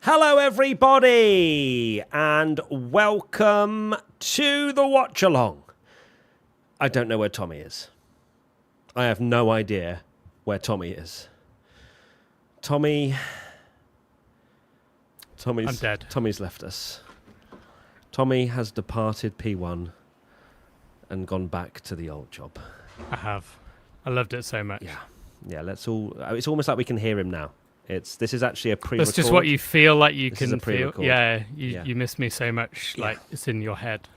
Hello, everybody, and welcome to the Watchalong. I don't know where Tommy is. I have no idea where Tommy is. Tommy's I'm dead. Tommy's left us. Tommy has departed P1 and gone back to the old job. I have. I loved it so much. Yeah. Let's all. It's almost like we can hear him now. This is actually a pre-record. That's just what you feel like you This can is a feel. pre-record. Yeah, you miss me so much. Like it's in your head.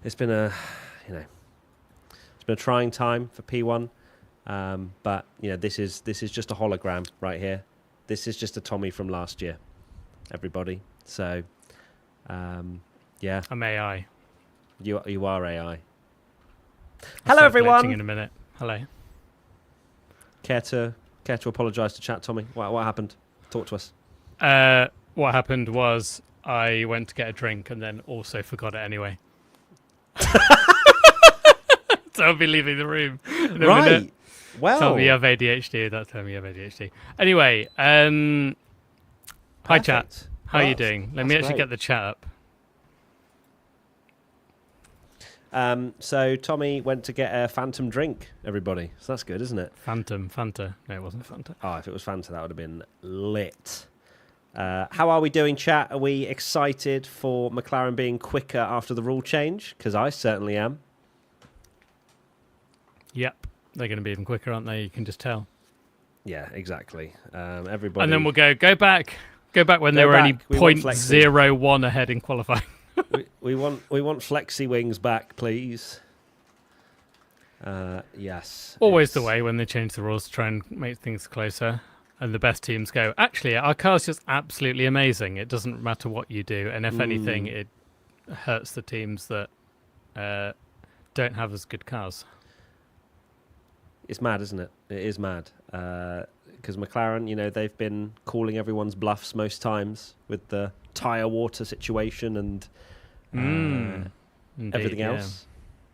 It's been a trying time for P1, but this is just a hologram right here. This is just a Tommy from last year, everybody. So, I'm AI. You are AI. I'll Hello, start everyone. glitching in a minute. Hello. Care to apologise to chat, Tommy? What happened? Talk to us. What happened was I went to get a drink and then also forgot it anyway. So I'll be leaving the room in a minute. Well, Tell me you have ADHD. That's telling me you have ADHD. Anyway, hi chat. How are you doing? Let me actually get the chat up. So Tommy went to get a Phantom drink, everybody. So that's good, isn't it? Fanta. No, it wasn't Fanta. Oh, if it was Fanta, that would have been lit. How are we doing, chat? Are we excited for McLaren being quicker after the rule change? Because I certainly am. Yep. They're going to be even quicker, aren't they? You can just tell. Yeah, exactly. Everybody. And then we'll go back when they were only 0.01 ahead in qualifying. we want Flexi wings back, please. Yes. Always the way when they change the rules to try and make things closer. And the best teams go, actually, our car's just absolutely amazing. It doesn't matter what you do. And if anything, it hurts the teams that don't have as good cars. It's mad, isn't it? It is mad. Because McLaren, they've been calling everyone's bluffs most times with the tyre water situation and Indeed, everything else.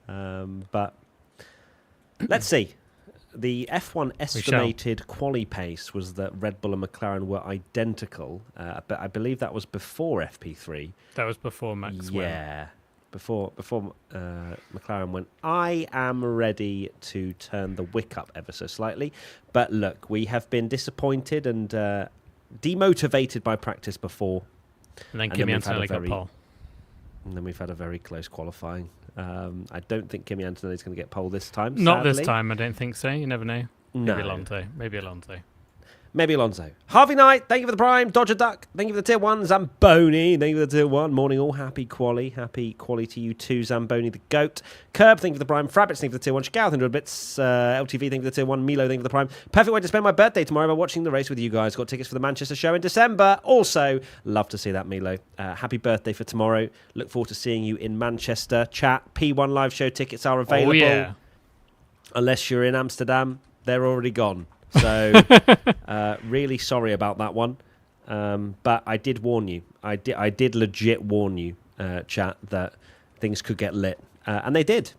But let's see. The F1 estimated quali pace was that Red Bull and McLaren were identical, but I believe that was before FP3. That was before Max went. Yeah, before McLaren went. I am ready to turn the wick up ever so slightly. But look, we have been disappointed and demotivated by practice before. And then Kimi Antonelli got pole. And then we've had a very close qualifying. I don't think Kimi Antonelli's going to get pole this time. Not sadly. this time, I don't think so. You never know. No. Maybe Alonso. Maybe Alonso. Harvey Knight, thank you for the prime. Dodger Duck, thank you for the tier 1. Zamboni, thank you for the tier 1. Morning all, happy quali. Happy quali to you too, Zamboni the goat. Curb, thank you for the prime. Frabbits, thank you for the tier 1. Shigao, 100 bits. LTV, thank you for the tier 1. Milo, thank you for the prime. Perfect way to spend my birthday tomorrow by watching the race with you guys. Got tickets for the Manchester show in December. Also, love to see that, Milo. Happy birthday for tomorrow. Look forward to seeing you in Manchester. Chat, P1 live show tickets are available. Oh, yeah. Unless you're in Amsterdam, they're already gone. So, really sorry about that one. But I did warn you. I did legit warn you, chat, that things could get lit. And they did.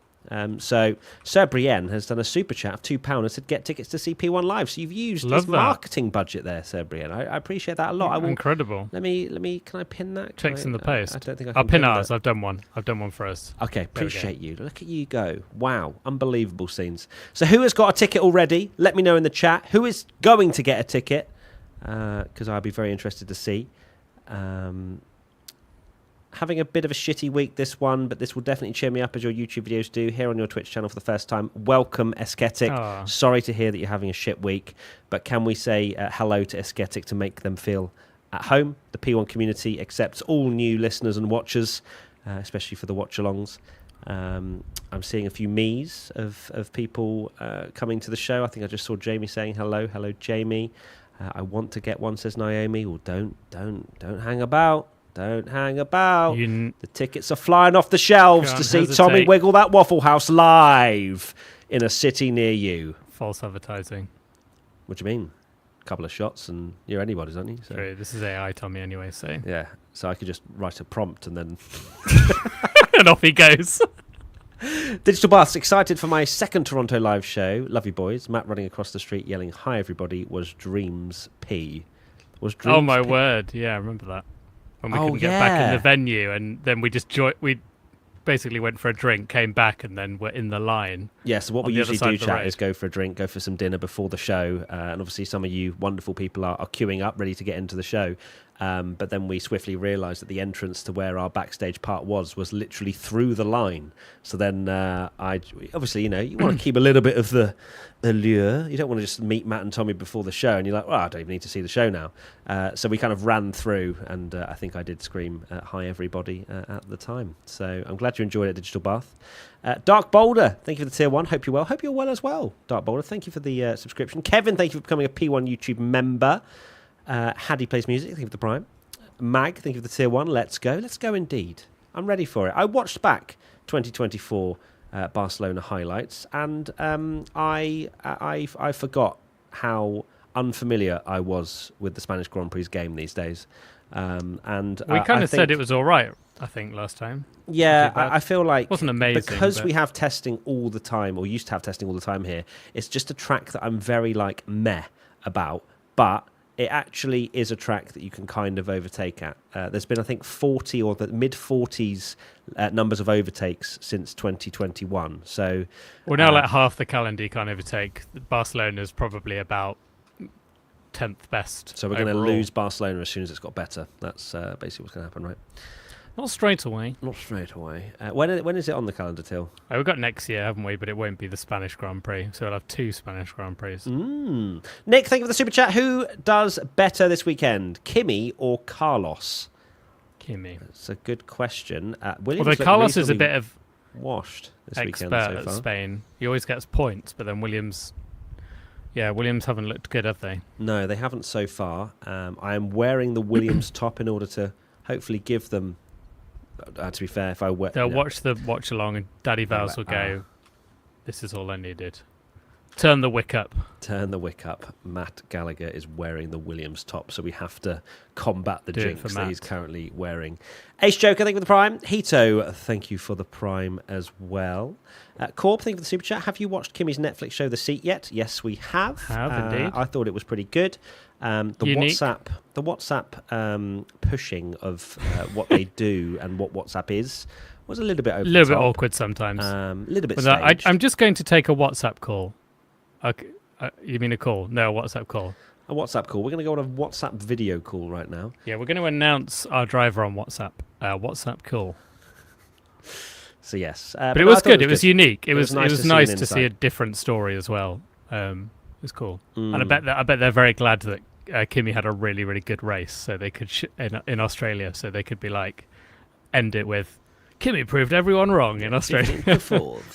So, Sir Brienne has done a super chat of £2 and said, get tickets to see P1 Live. So you've used this marketing budget there, Sir Brienne. I appreciate that a lot. Incredible. Let me, can I pin that? Checks in the post. I don't think I can I'll pin ours. that. I've done one for us. Okay, appreciate you. Look at you go. Wow, unbelievable scenes. So who has got a ticket already? Let me know in the chat. Who is going to get a ticket? Because I'd be very interested to see. Having a bit of a shitty week, this one, but this will definitely cheer me up as your YouTube videos do. Here on your Twitch channel for the first time. Welcome, Esketic. Sorry to hear that you're having a shit week, but can we say hello to Esketic to make them feel at home? The P1 community accepts all new listeners and watchers, especially for the watch-alongs. I'm seeing a few me's of people coming to the show. I think I just saw Jamie saying hello. Hello, Jamie. I want to get one, says Naomi. Well, don't hang about. Don't hang about. The tickets are flying off the shelves to see Tommy wiggle that Waffle House live in a city near you. False advertising. What do you mean? A couple of shots and you're anybody's, aren't you? So. True. This is AI Tommy anyway, so. Yeah. So I could just write a prompt and then... and off he goes. Digital Baths, excited for my second Toronto live show. Love you boys. Matt running across the street yelling, hi everybody, was Dreams P. Was Dreams Oh my word! Yeah, I remember that. When we couldn't get back in the venue, and then we just we basically went for a drink, came back, and then were in the line. Yeah, so what we usually do, chat, is go for a drink, go for some dinner before the show, and obviously some of you wonderful people are queuing up, ready to get into the show. But then we swiftly realised that the entrance to where our backstage part was literally through the line. So then obviously, you want to keep a little bit of the allure. You don't want to just meet Matt and Tommy before the show and you're like, well, I don't even need to see the show now. So we kind of ran through, and I think I did scream hi everybody at the time. So I'm glad you enjoyed it, Digital Bath. Dark Boulder, thank you for the tier 1. Hope you're well. Hope you're well as well, Dark Boulder. Thank you for the subscription. Kevin, thank you for becoming a P1 YouTube member. Haddy Plays Music, thank you for the Prime. Mag, thank you for the tier 1. Let's go indeed. I'm ready for it. I watched back 2024 Barcelona highlights, and I forgot how unfamiliar I was with the Spanish Grand Prix game these days. And we kind of said it was all right, I think, last time. Yeah, I feel like it wasn't amazing because we have testing all the time, or used to have testing all the time here. It's just a track that I'm very meh about, but it actually is a track that you can kind of overtake at. There's been, I think, 40 or the mid-40s numbers of overtakes since 2021. So we're now half the calendar you can't overtake. Barcelona's probably about 10th best. So we're going to lose Barcelona as soon as it's got better. That's basically what's going to happen, right? Not straight away. Not straight away. When is it on the calendar, Till? We've got next year, haven't we? But it won't be the Spanish Grand Prix. So we'll have 2 Spanish Grand Prix. Nick, thank you for the super chat. Who does better this weekend, Kimi or Carlos? Kimi. That's a good question. Although Carlos is a bit of washed this expert weekend so at far. Spain. He always gets points, but then Williams haven't looked good, have they? No, they haven't so far. I am wearing the Williams top in order to hopefully give them... to be fair, if I were... They'll watch the watch-along and Daddy Vowels will go, this is all I needed. Turn the wick up. Turn the wick up. Matt Gallagher is wearing the Williams top, so we have to combat the jinx that he's currently wearing. Ace Joker, thank you for the Prime. Hito, thank you for the Prime as well. Corp, thank you for the Super Chat. Have you watched Kimi's Netflix show The Seat yet? Yes, we have. Indeed. I thought it was pretty good. The WhatsApp pushing of what they do and what WhatsApp is was a little bit over the top. A little bit awkward sometimes. A little bit staged. I'm just going to take a WhatsApp call. Okay, you mean a call? No, a WhatsApp call. A WhatsApp call. We're going to go on a WhatsApp video call right now. Yeah, we're going to announce our driver on WhatsApp. WhatsApp call. So yes, but it was good. It was unique. It was nice to see a different story as well. It was cool, and I bet they're very glad that Kimi had a really, really good race, so they could in Australia, so they could be end it with Kimi proved everyone wrong in Australia.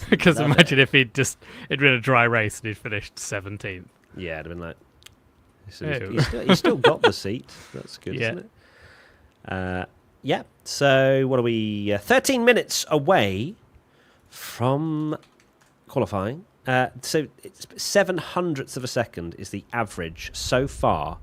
Because imagine if it'd been a dry race and he'd finished 17th. Yeah, it'd have been like, he's still got the seat. That's good, isn't it? Yeah. So what are we? 13 minutes away from qualifying. So it's 7/100ths of a second is the average so far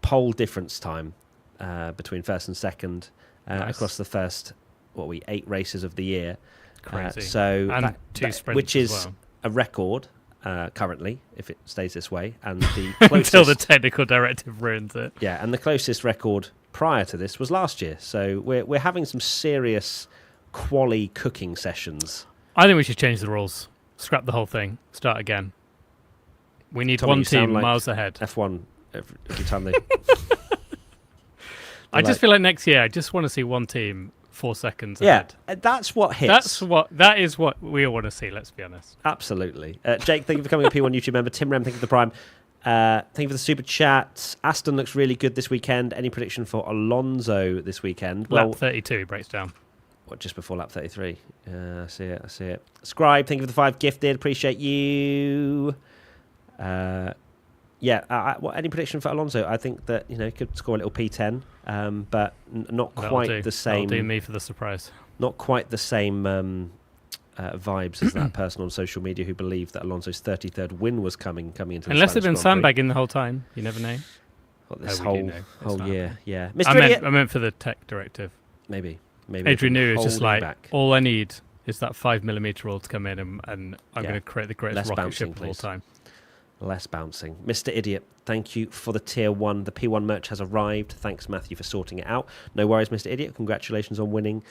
pole difference time between first and second across the first 8 races of the year. Crazy. And 2 sprints, which is a record currently if it stays this way. And the closest, until the technical directive ruins it. Yeah, and the closest record prior to this was last year. So we're having some serious quali cooking sessions. I think we should change the rules. Scrap the whole thing. Start again. We need one team miles ahead. F1 every time they... I just feel like next year I just want to see one team 4 seconds ahead. Yeah, that's what hits. That is what we all want to see, let's be honest. Absolutely. Jake, thank you for becoming a P1 YouTube member. Tim Rem, thank you for the Prime. Thank you for the super chat. Aston looks really good this weekend. Any prediction for Alonso this weekend? Lap 32 breaks down. What, just before lap 33? I see it. Scribe, thank you for the 5 gifted. Appreciate you. Any prediction for Alonso? I think that he could score a little P10, but not quite the same. That'll do me for the surprise. Not quite the same vibes as that person on social media who believed that Alonso's 33rd win was coming into. Unless they've been sandbagging the whole time, you never know. This whole year, yeah. I meant for the tech directive. Maybe. Adrian Newey is just back. All I need is that 5mm rule to come in, and I'm going to create the greatest rocket ship of all time. Less bouncing. Mr. Idiot, thank you for the tier 1. The P1 merch has arrived. Thanks, Matthew, for sorting it out. No worries, Mr. Idiot. Congratulations on winning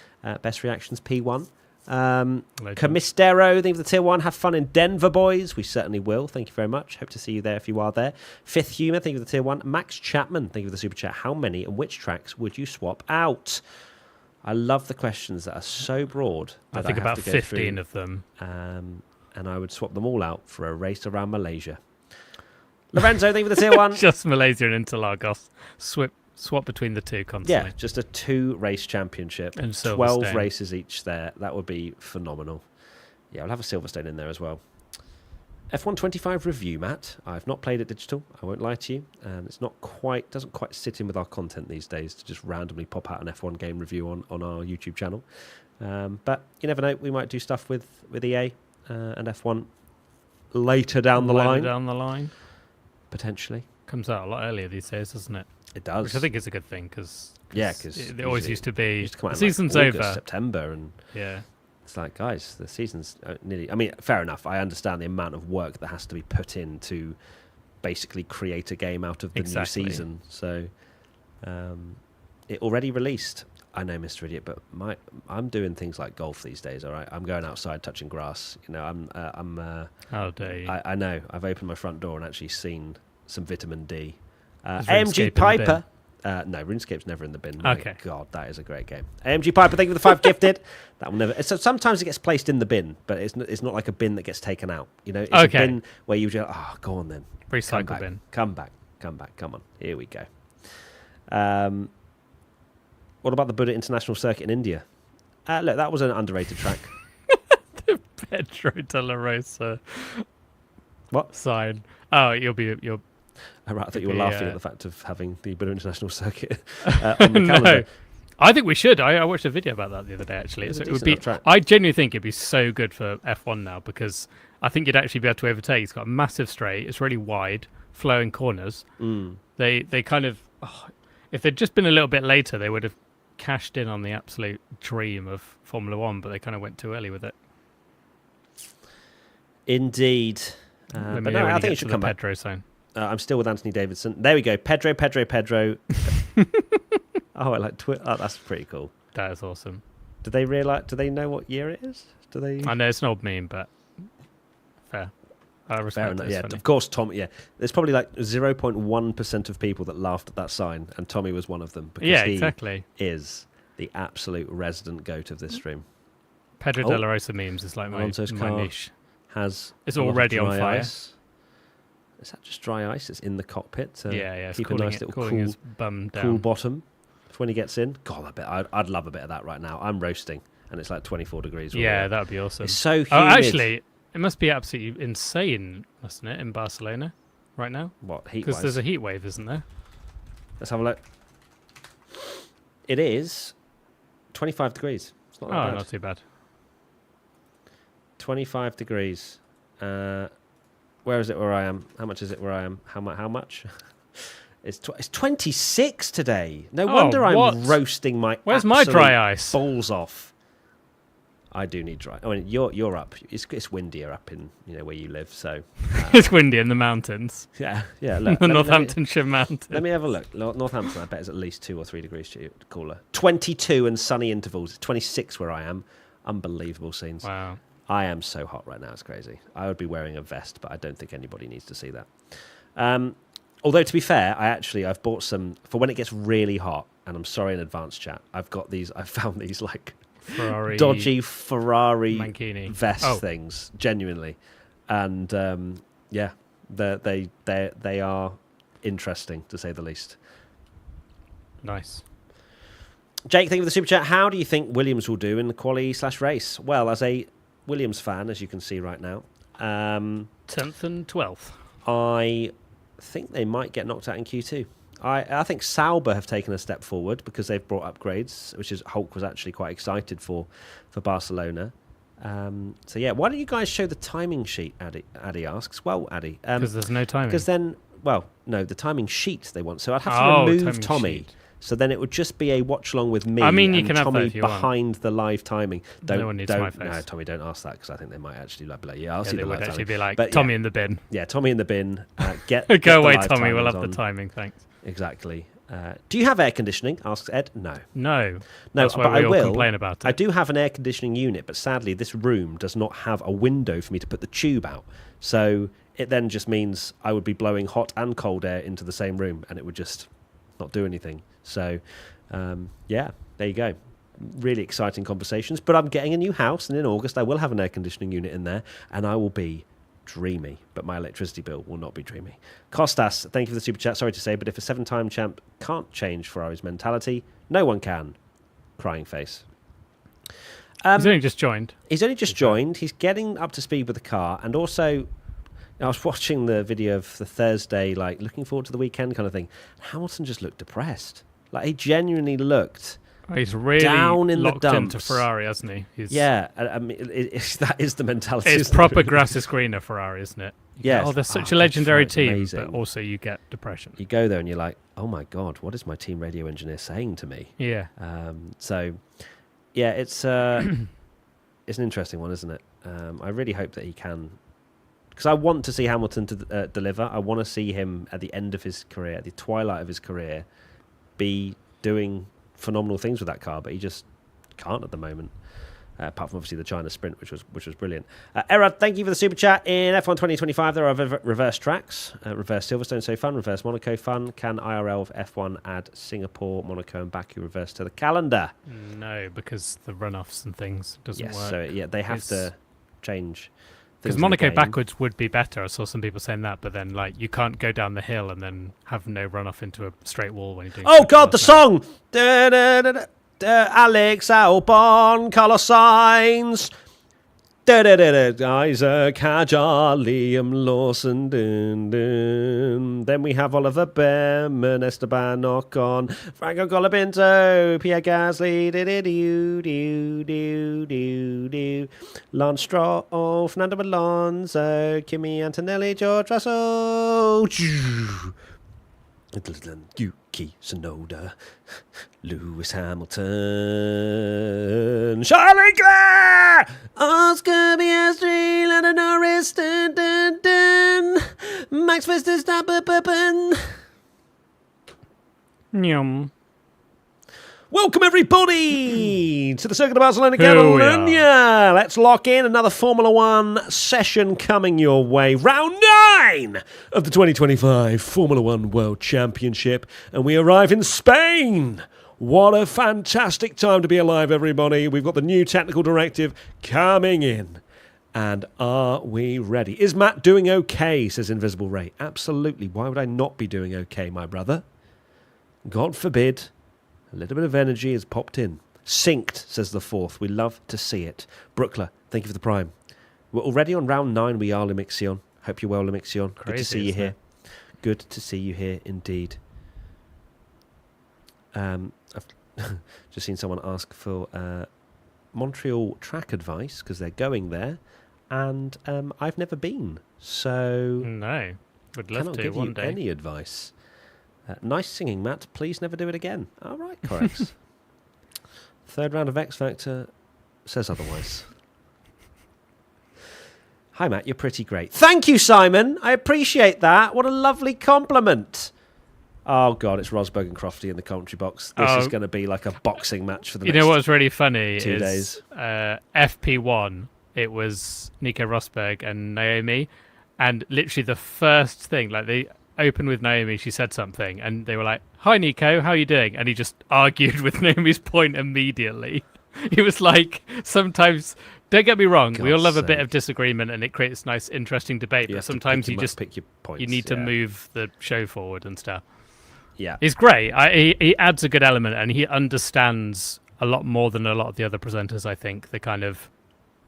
Best Reactions P1. Camistero, thank you for the tier 1. Have fun in Denver, boys. We certainly will. Thank you very much. Hope to see you there if you are there. Fifth Humour, thank you for the tier 1. Max Chapman, thank you for the super chat. How many and which tracks would you swap out? I love the questions that are so broad. I think about 15 of them. And I would swap them all out for a race around Malaysia. Lorenzo, thank you for the tier 1. Just Malaysia and Interlagos. Swap between the two constantly. Yeah, just a 2-race championship. And 12 races each there. That would be phenomenal. Yeah, I'll have a Silverstone in there as well. F125 review, Matt. I've not played it digital. I won't lie to you. Doesn't quite sit in with our content these days to just randomly pop out an F1 game review on our YouTube channel. But you never know. We might do stuff with EA and F1 later down the line. Potentially. Comes out a lot earlier these days, doesn't it? It does. Which I think is a good thing because it always used to be come out the season's August, over. September, and yeah, it's like, guys, the season's nearly. I mean, fair enough. I understand the amount of work that has to be put in to basically create a game out of the new season. So it already released. I know, Mr. Idiot, but I'm doing things like golf these days. All right, I'm going outside, touching grass. You know, how dare you? I know. I've opened my front door and actually seen some vitamin D. AMG Piper. No, RuneScape's never in the bin. Okay. My God, that is a great game. AMG Piper, thank you for the 5 gifted. That will never. So sometimes it gets placed in the bin, but it's not like a bin that gets taken out. You know, it's a bin where you just go on then. Recycle bin. Come back. Come on. Here we go. What about the Buddha International Circuit in India? Look, that was an underrated track. The Pedro de la Rosa. What sign? Oh, you'll. I thought you were laughing at the fact of having the Buddha International Circuit on the calendar. No, I think we should. I watched a video about that the other day. Actually, It would be. I genuinely think it'd be so good for F1 now because I think you'd actually be able to overtake. It's got a massive straight. It's really wide, flowing corners. They kind of. If they'd just been a little bit later, they would have cashed in on the absolute dream of Formula One, but they kind of went too early with it. Indeed. But no, I think it should come back. Pedro sign. I'm still with Anthony Davidson. There we go. Pedro. Oh, I like Twitter. Oh, that's pretty cool. That is awesome. Do they know what year it is? Do they? I know it's an old meme, but fair. I respect it. Yeah, of course, Tom. Yeah, there's probably like 0.1% of people that laughed at that sign, and Tommy was one of them. Because he is the absolute resident goat of this stream. Pedro de la Rosa memes is like my niche. It's already on fire. Ice. Is that just dry ice? It's in the cockpit. Yeah. Keep a nice little cool bottom for when he gets in. God, I'd love a bit of that right now. I'm roasting, and it's like 24 degrees. Yeah, that would be awesome. It's so humid. Oh, actually, it must be absolutely insane, mustn't it, in Barcelona right now? What, heat? Because there's a heat wave, isn't there? Let's have a look. It is 25 degrees. It's not that bad. Not too bad. 25 degrees. Where is it where I am? How much is it where I am? How much? It's 26 today. No wonder I'm roasting my Where's my dry ice? Balls off. I do need dry. I mean, you're up. It's windier up in where you live, so it's windy in the mountains. Yeah. Look, the Northamptonshire mountains. Let me have a look. Northampton, I bet, is at least 2 or 3 degrees cooler. 22 and sunny intervals. 26 where I am. Unbelievable scenes. Wow. I am so hot right now. It's crazy. I would be wearing a vest, but I don't think anybody needs to see that. Although, to be fair, I've bought some for when it gets really hot. And I'm sorry in advance, chat. I found these like Ferrari, dodgy Ferrari Mancini vest things, genuinely, and they are interesting to say the least. Nice. Jake, thank you for the super chat. How do you think Williams will do in the quali/race? Well, as a Williams fan, as you can see right now, 10th and 12th. I think they might get knocked out in Q2. I think Sauber have taken a step forward because they've brought upgrades, which is Hulk was actually quite excited for Barcelona. So yeah, why don't you guys show the timing sheet? Addy asks. Well, Addy, because there's no timing. Because then, the timing sheet they want. So I'd have to remove Tommy. Sheet. So then it would just be a watch along with me. I mean, you and can have Tommy that if you behind the live timing. No one needs my face. No, Tommy, don't ask that because I think they might actually like, I'll see they the would live actually timing. be like, But Tommy in the bin. Yeah, Tommy in the bin. Get Go the away, live Tommy. We'll timings have on. the timing. Thanks. Exactly. Do you have air conditioning? Asks Ed. No. That's why we all complain about it. I do have an air conditioning unit, but sadly this room does not have a window for me to put the tube out. So it then just means I would be blowing hot and cold air into the same room, and it would just not do anything. So, there you go. Really exciting conversations. But I'm getting a new house, and in August I will have an air conditioning unit in there, and I will be dreamy, but my electricity bill will not be dreamy. Costas, thank you for the super chat. Sorry to say, but if a 7-time champ can't change Ferrari's mentality, no one can. Crying face. He's only just joined. He's getting up to speed with the car, and also I was watching the video of the Thursday, like looking forward to the weekend kind of thing. Hamilton just looked depressed. Like he genuinely looked. He's really down in locked the dumps. into Ferrari, hasn't he? I mean, that is the mentality. It's proper grass is greener Ferrari, isn't it? Yeah. They're such a legendary team, amazing. but also you get depression. You go there and you're like, oh my God, what is my team radio engineer saying to me? Yeah. It's an interesting one, isn't it? I really hope that he can, because I want to see Hamilton to deliver. I want to see him at the end of his career, at the twilight of his career, be doing phenomenal things with that car, but he just can't at the moment. Apart from obviously the China Sprint, which was brilliant. Erad, thank you for the super chat. In F1 2025, there are reverse tracks. Reverse Silverstone, so fun. Reverse Monaco, fun. Can IRL of F1 add Singapore, Monaco, and Baku reverse to the calendar? No, because the runoffs and things doesn't work. So they have to change. Because Monaco backwards would be better. I saw some people saying that, but then you can't go down the hill and then have no runoff into a straight wall when you're doing. Oh God, the song! Alex Albon, Carlos Sainz, Isaac Hadjar, Liam Lawson, then we have Oliver Behrman, Esteban Ocon, Franco Colapinto, Pierre Gasly, Lance Stroll, Fernando Alonso, Kimi Antonelli, George Russell, Yuki Tsunoda, Lewis Hamilton, Charles Leclerc, Oscar Piastri, Lando Norris, Max Verstappen. Nyum. Welcome everybody to the Circuit of Barcelona, Catalonia. Let's lock in another Formula One session coming your way. Round 9 of the 2025 Formula One World Championship. And we arrive in Spain. What a fantastic time to be alive, everybody. We've got the new technical directive coming in. And are we ready? Is Matt doing okay, says Invisible Ray. Absolutely. Why would I not be doing okay, my brother? God forbid. A little bit of energy has popped in. Synced, says the fourth. We love to see it. Brookler, thank you for the prime. We're already on round 9. We are Limixion. Hope you're well, Limixion. Good to see you here. Good to see you here indeed. I've just seen someone ask for Montreal track advice because they're going there, and I've never been, so no, would love cannot to give one you day. any advice. Nice singing, Matt. Please never do it again. All right, correct. Third round of X Factor says otherwise. Hi, Matt. You're pretty great. Thank you, Simon. I appreciate that. What a lovely compliment. Oh, God, it's Rosberg and Crofty in the commentary box. This is going to be like a boxing match for the next 2 days. You know what's really funny is FP1, it was Nico Rosberg and Naomi, and literally the first thing, they opened with Naomi, she said something, and they were like, "Hi, Nico, how are you doing?" And he just argued with Naomi's point immediately. He was like, sometimes, don't get me wrong, we all love a bit of disagreement and it creates nice, interesting debate, but sometimes you just pick your points, you need to move the show forward and stuff. Yeah. He's great. He adds a good element, and he understands a lot more than a lot of the other presenters, I think, the kind of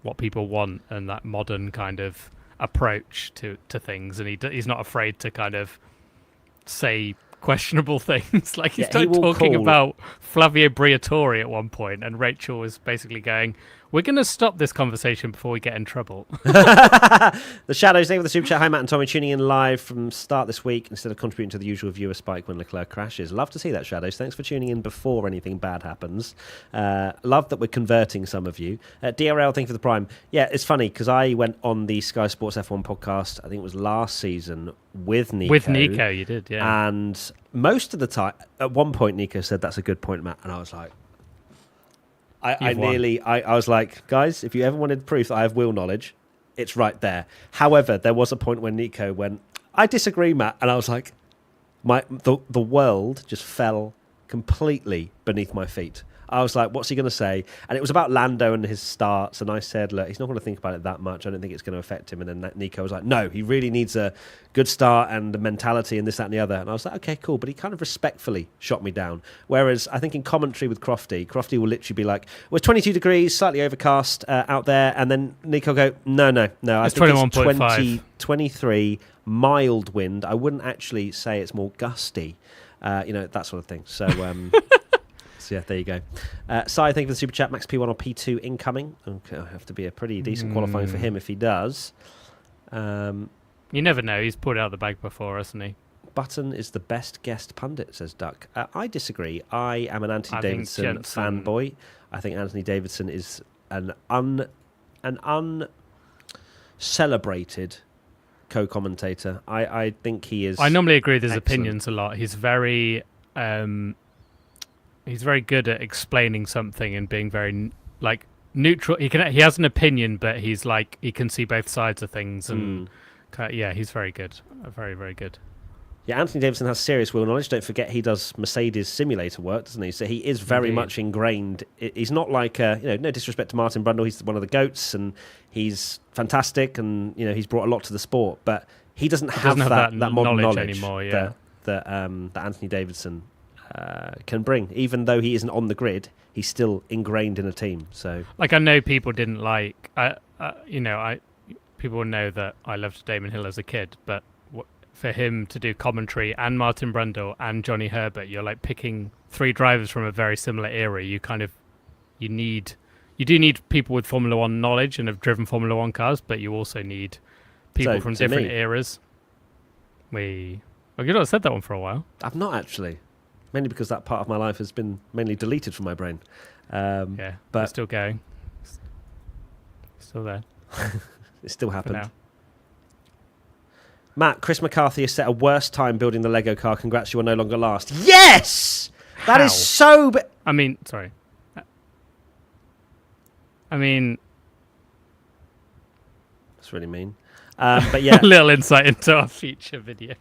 what people want and that modern kind of approach to things, and he's not afraid to kind of say questionable things. Like he started talking about Flavio Briatore at one point, and Rachel was basically going, We're going to stop this conversation before we get in trouble. The Shadows, thank you for the super chat. Hi, Matt and Tommy, tuning in live from start this week instead of contributing to the usual viewer spike when Leclerc crashes. Love to see that, Shadows. Thanks for tuning in before anything bad happens. Love that we're converting some of you. DRL, thank you for the Prime. Yeah, it's funny because I went on the Sky Sports F1 podcast, I think it was last season, with Nico. With Nico, you did, yeah. And most of the time, at one point, Nico said, "That's a good point, Matt." And I was like, I was like, guys, if you ever wanted proof that I have wheel knowledge, it's right there. However, there was a point when Nico went, "I disagree, Matt," and I was like, the world just fell completely beneath my feet. I was like, what's he going to say? And it was about Lando and his starts. And I said, look, he's not going to think about it that much. I don't think it's going to affect him. And then Nico was like, no, he really needs a good start and a mentality and this, that, and the other. And I was like, okay, cool. But he kind of respectfully shot me down. Whereas I think in commentary with Crofty will literally be like, well, it's 22 degrees, slightly overcast out there. And then Nico will go, no. I think it's 23, mild wind. I wouldn't actually say it's more gusty. That sort of thing. So... yeah, there you go. Sai, thank you for the super chat. Max P1 or P2 incoming. Okay, I'll have to be a pretty decent qualifying for him if he does. You never know. He's pulled out the bag before, hasn't he? Button is the best guest pundit, says Duck. I disagree. I am an Anthony Davidson fanboy. I think Anthony Davidson is an uncelebrated co-commentator. I think he is. I normally agree with his excellent. opinions a lot. He's very... he's very good at explaining something and being very neutral. He has an opinion, but he's like he can see both sides of things, and he's very good, very, very good. Yeah, Anthony Davidson has serious wheel knowledge. Don't forget he does Mercedes simulator work, doesn't he? So he is very much ingrained. He's not like no disrespect to Martin Brundle. He's one of the goats, and he's fantastic, and he's brought a lot to the sport. But he doesn't have that modern knowledge anymore. Yeah, that Anthony Davidson can bring. Even though he isn't on the grid, he's still ingrained in a team. So, I know people didn't like. People know that I loved Damon Hill as a kid, but for him to do commentary and Martin Brundle and Johnny Herbert, you're like picking three drivers from a very similar era. You do need people with Formula One knowledge and have driven Formula One cars, but you also need people from different eras. You've not said that one for a while. I've not actually. Mainly because that part of my life has been mainly deleted from my brain. But it's still going. Still there. It still happened. Matt, Chris McCarthy has set a worse time building the Lego car. Congrats, you are no longer last. Yes! That is so... Sorry. That's really mean. But yeah. A little insight into our future video.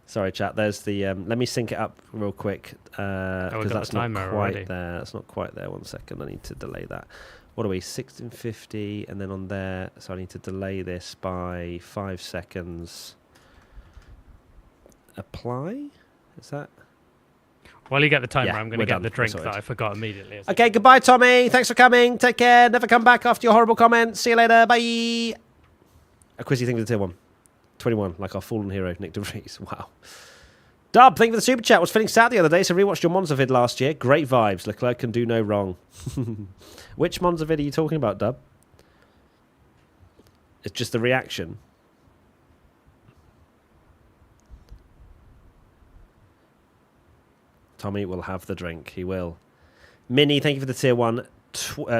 Sorry, chat. There's the... let me sync it up real quick. Because that's not quite there. That's not quite there. 1 second. I need to delay that. What are we? 1650. And then on there... So I need to delay this by 5 seconds. Apply? Is that... While you get the timer, I'm going to get the drink that I forgot immediately. Okay, goodbye, Tommy. Thanks for coming. Take care. Never come back after your horrible comments. See you later. Bye. A quizzy thing for the tier 1. 21, like our fallen hero, Nick De Vries. Wow. Dub, thank you for the super chat. Was feeling sad the other day, so rewatched your Monza vid last year. Great vibes. Leclerc can do no wrong. Which Monza vid are you talking about, Dub? It's just the reaction. Tommy will have the drink. He will. Minnie, thank you for the tier 1.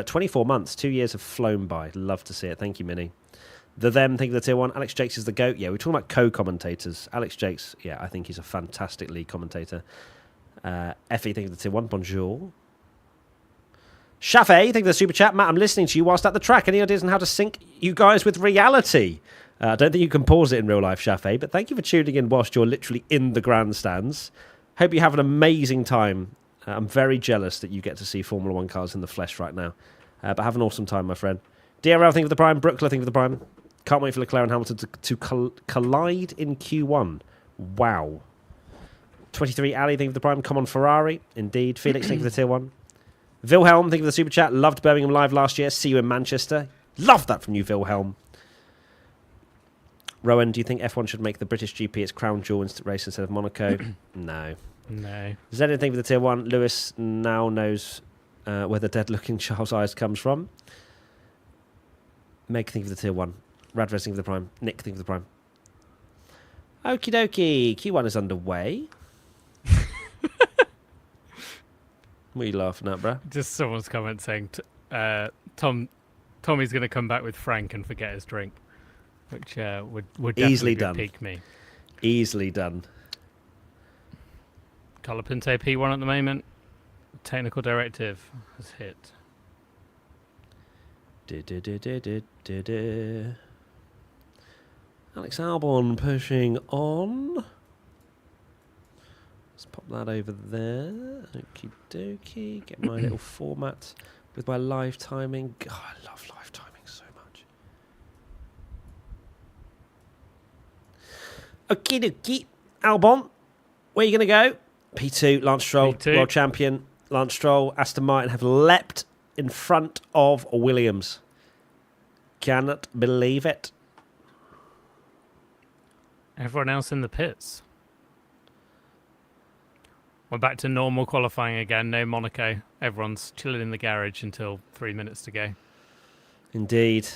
24 months. 2 years have flown by. Love to see it. Thank you, Minnie. Thank you for the tier 1. Alex Jakes is the GOAT. Yeah, we're talking about co-commentators. Alex Jakes, yeah, I think he's a fantastic lead commentator. Effie, thank you for the tier 1. Bonjour. Shafe, thank you for the super chat. Matt, I'm listening to you whilst at the track. Any ideas on how to sync you guys with reality? I don't think you can pause it in real life, Shafe, but thank you for tuning in whilst you're literally in the grandstands. Hope you have an amazing time. I'm very jealous that you get to see Formula One cars in the flesh right now. But have an awesome time, my friend. DRL, thank you for the Prime. Brookler, thank you for the Prime. Can't wait for Leclerc and Hamilton to collide in Q1. Wow. 23, Ali, thank you for the Prime. Come on, Ferrari. Indeed. Felix, thank you for the tier 1. Wilhelm, thank you for the super chat. Loved Birmingham Live last year. See you in Manchester. Love that from you, Wilhelm. Rowan, do you think F1 should make the British GP its crown jewel race instead of Monaco? No. No. Zenith, thank you for the tier 1. Lewis now knows where the dead-looking Charles Eyes comes from. Meg, think of the tier 1. Radvez, think of the prime. Nick, think of the prime. Okie dokie. Q1 is underway. What are you laughing at, bruh? Just someone's comment saying Tommy's going to come back with Frank and forget his drink, which would definitely easily done. Peak me. Easily done. Colapinte P1 at the moment. Technical directive has hit. Alex Albon pushing on. Let's pop that over there. Okie dokie. Get my little format with my live timing. God, I love live timing so much. Okie dokie. Albon, where are you going to go? P2, Lance Stroll, P2. World Champion. Lance Stroll, Aston Martin have leapt in front of Williams. Cannot believe it. Everyone else in the pits. We're back to normal qualifying again. No Monaco. Everyone's chilling in the garage until 3 minutes to go. Indeed.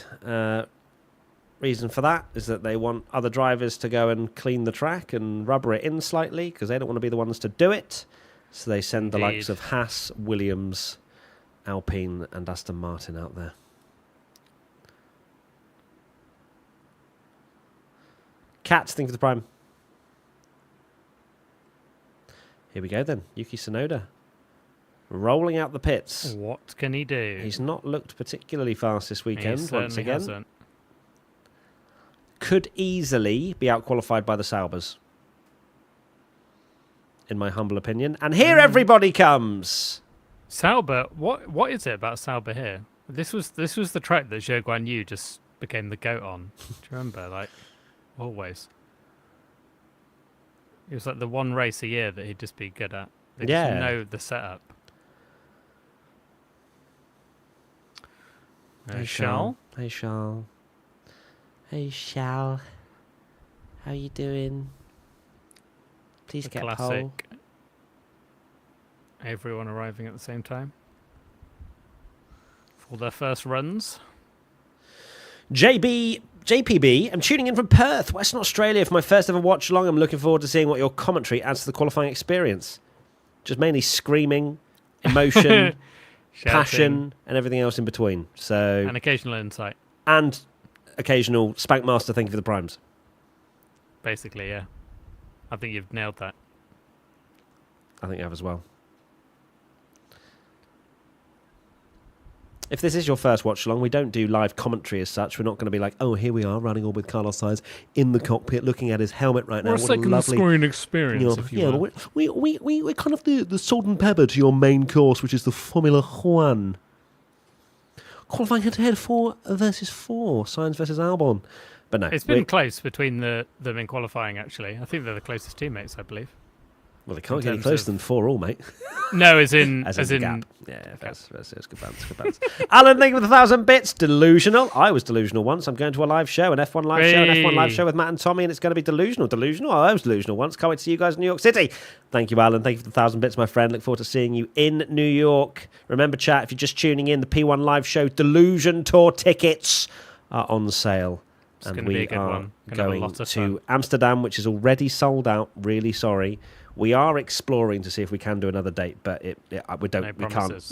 Reason for that is that they want other drivers to go and clean the track and rubber it in slightly because they don't want to be the ones to do it. So they send the likes of Haas, Williams, Alpine and Aston Martin out there. Cats, think of the prime. Here we go then. Yuki Tsunoda. Rolling out the pits. What can he do? He's not looked particularly fast this weekend, once again. Hasn't. Could easily be outqualified by the Saubers, in my humble opinion. And here everybody comes. Sauber, what is it about Sauber here? This was the track that Zhou Guan Yu just became the GOAT on. Do you remember? Like, always. It was like the one race a year that he'd just be good at. They just know the setup. Hey, Charles. Hey, Charles. Hey, Charles. How you doing? Please get pole. Everyone arriving at the same time for their first runs. JPB, I'm tuning in from Perth, Western Australia for my first ever watch along. I'm looking forward to seeing what your commentary adds to the qualifying experience. Just mainly screaming, emotion, passion, and everything else in between. So, and occasional insight. And occasional Spankmaster, thank you for the primes. Basically, yeah. I think you've nailed that. I think you have as well. If this is your first watch along, we don't do live commentary as such. We're not going to be like, oh, here we are running on with Carlos Sainz in the cockpit looking at his helmet right now. What a second screen experience, if you will. We're kind of the salt and pepper to your main course, which is the Formula One. Qualifying head-to-head 4 versus 4. Sainz versus Albon. But no. It's been close between them in qualifying, actually. I think they're the closest teammates, I believe. Well, they can't get any closer than 4 all, mate. No, as in gap. Yeah, that's good balance. Alan, thank you for the 1,000 bits. Delusional. I was delusional once. I'm going to a live show, an F1 live show, an F1 live show with Matt and Tommy, and it's going to be delusional. Delusional? I was delusional once. Can't wait to see you guys in New York City. Thank you, Alan. Thank you for the 1,000 bits, my friend. Look forward to seeing you in New York. Remember, chat, if you're just tuning in, the P1 live show Delusion Tour tickets are on sale. And we are going to Amsterdam, which is already sold out. Really sorry. We are exploring to see if we can do another date, but we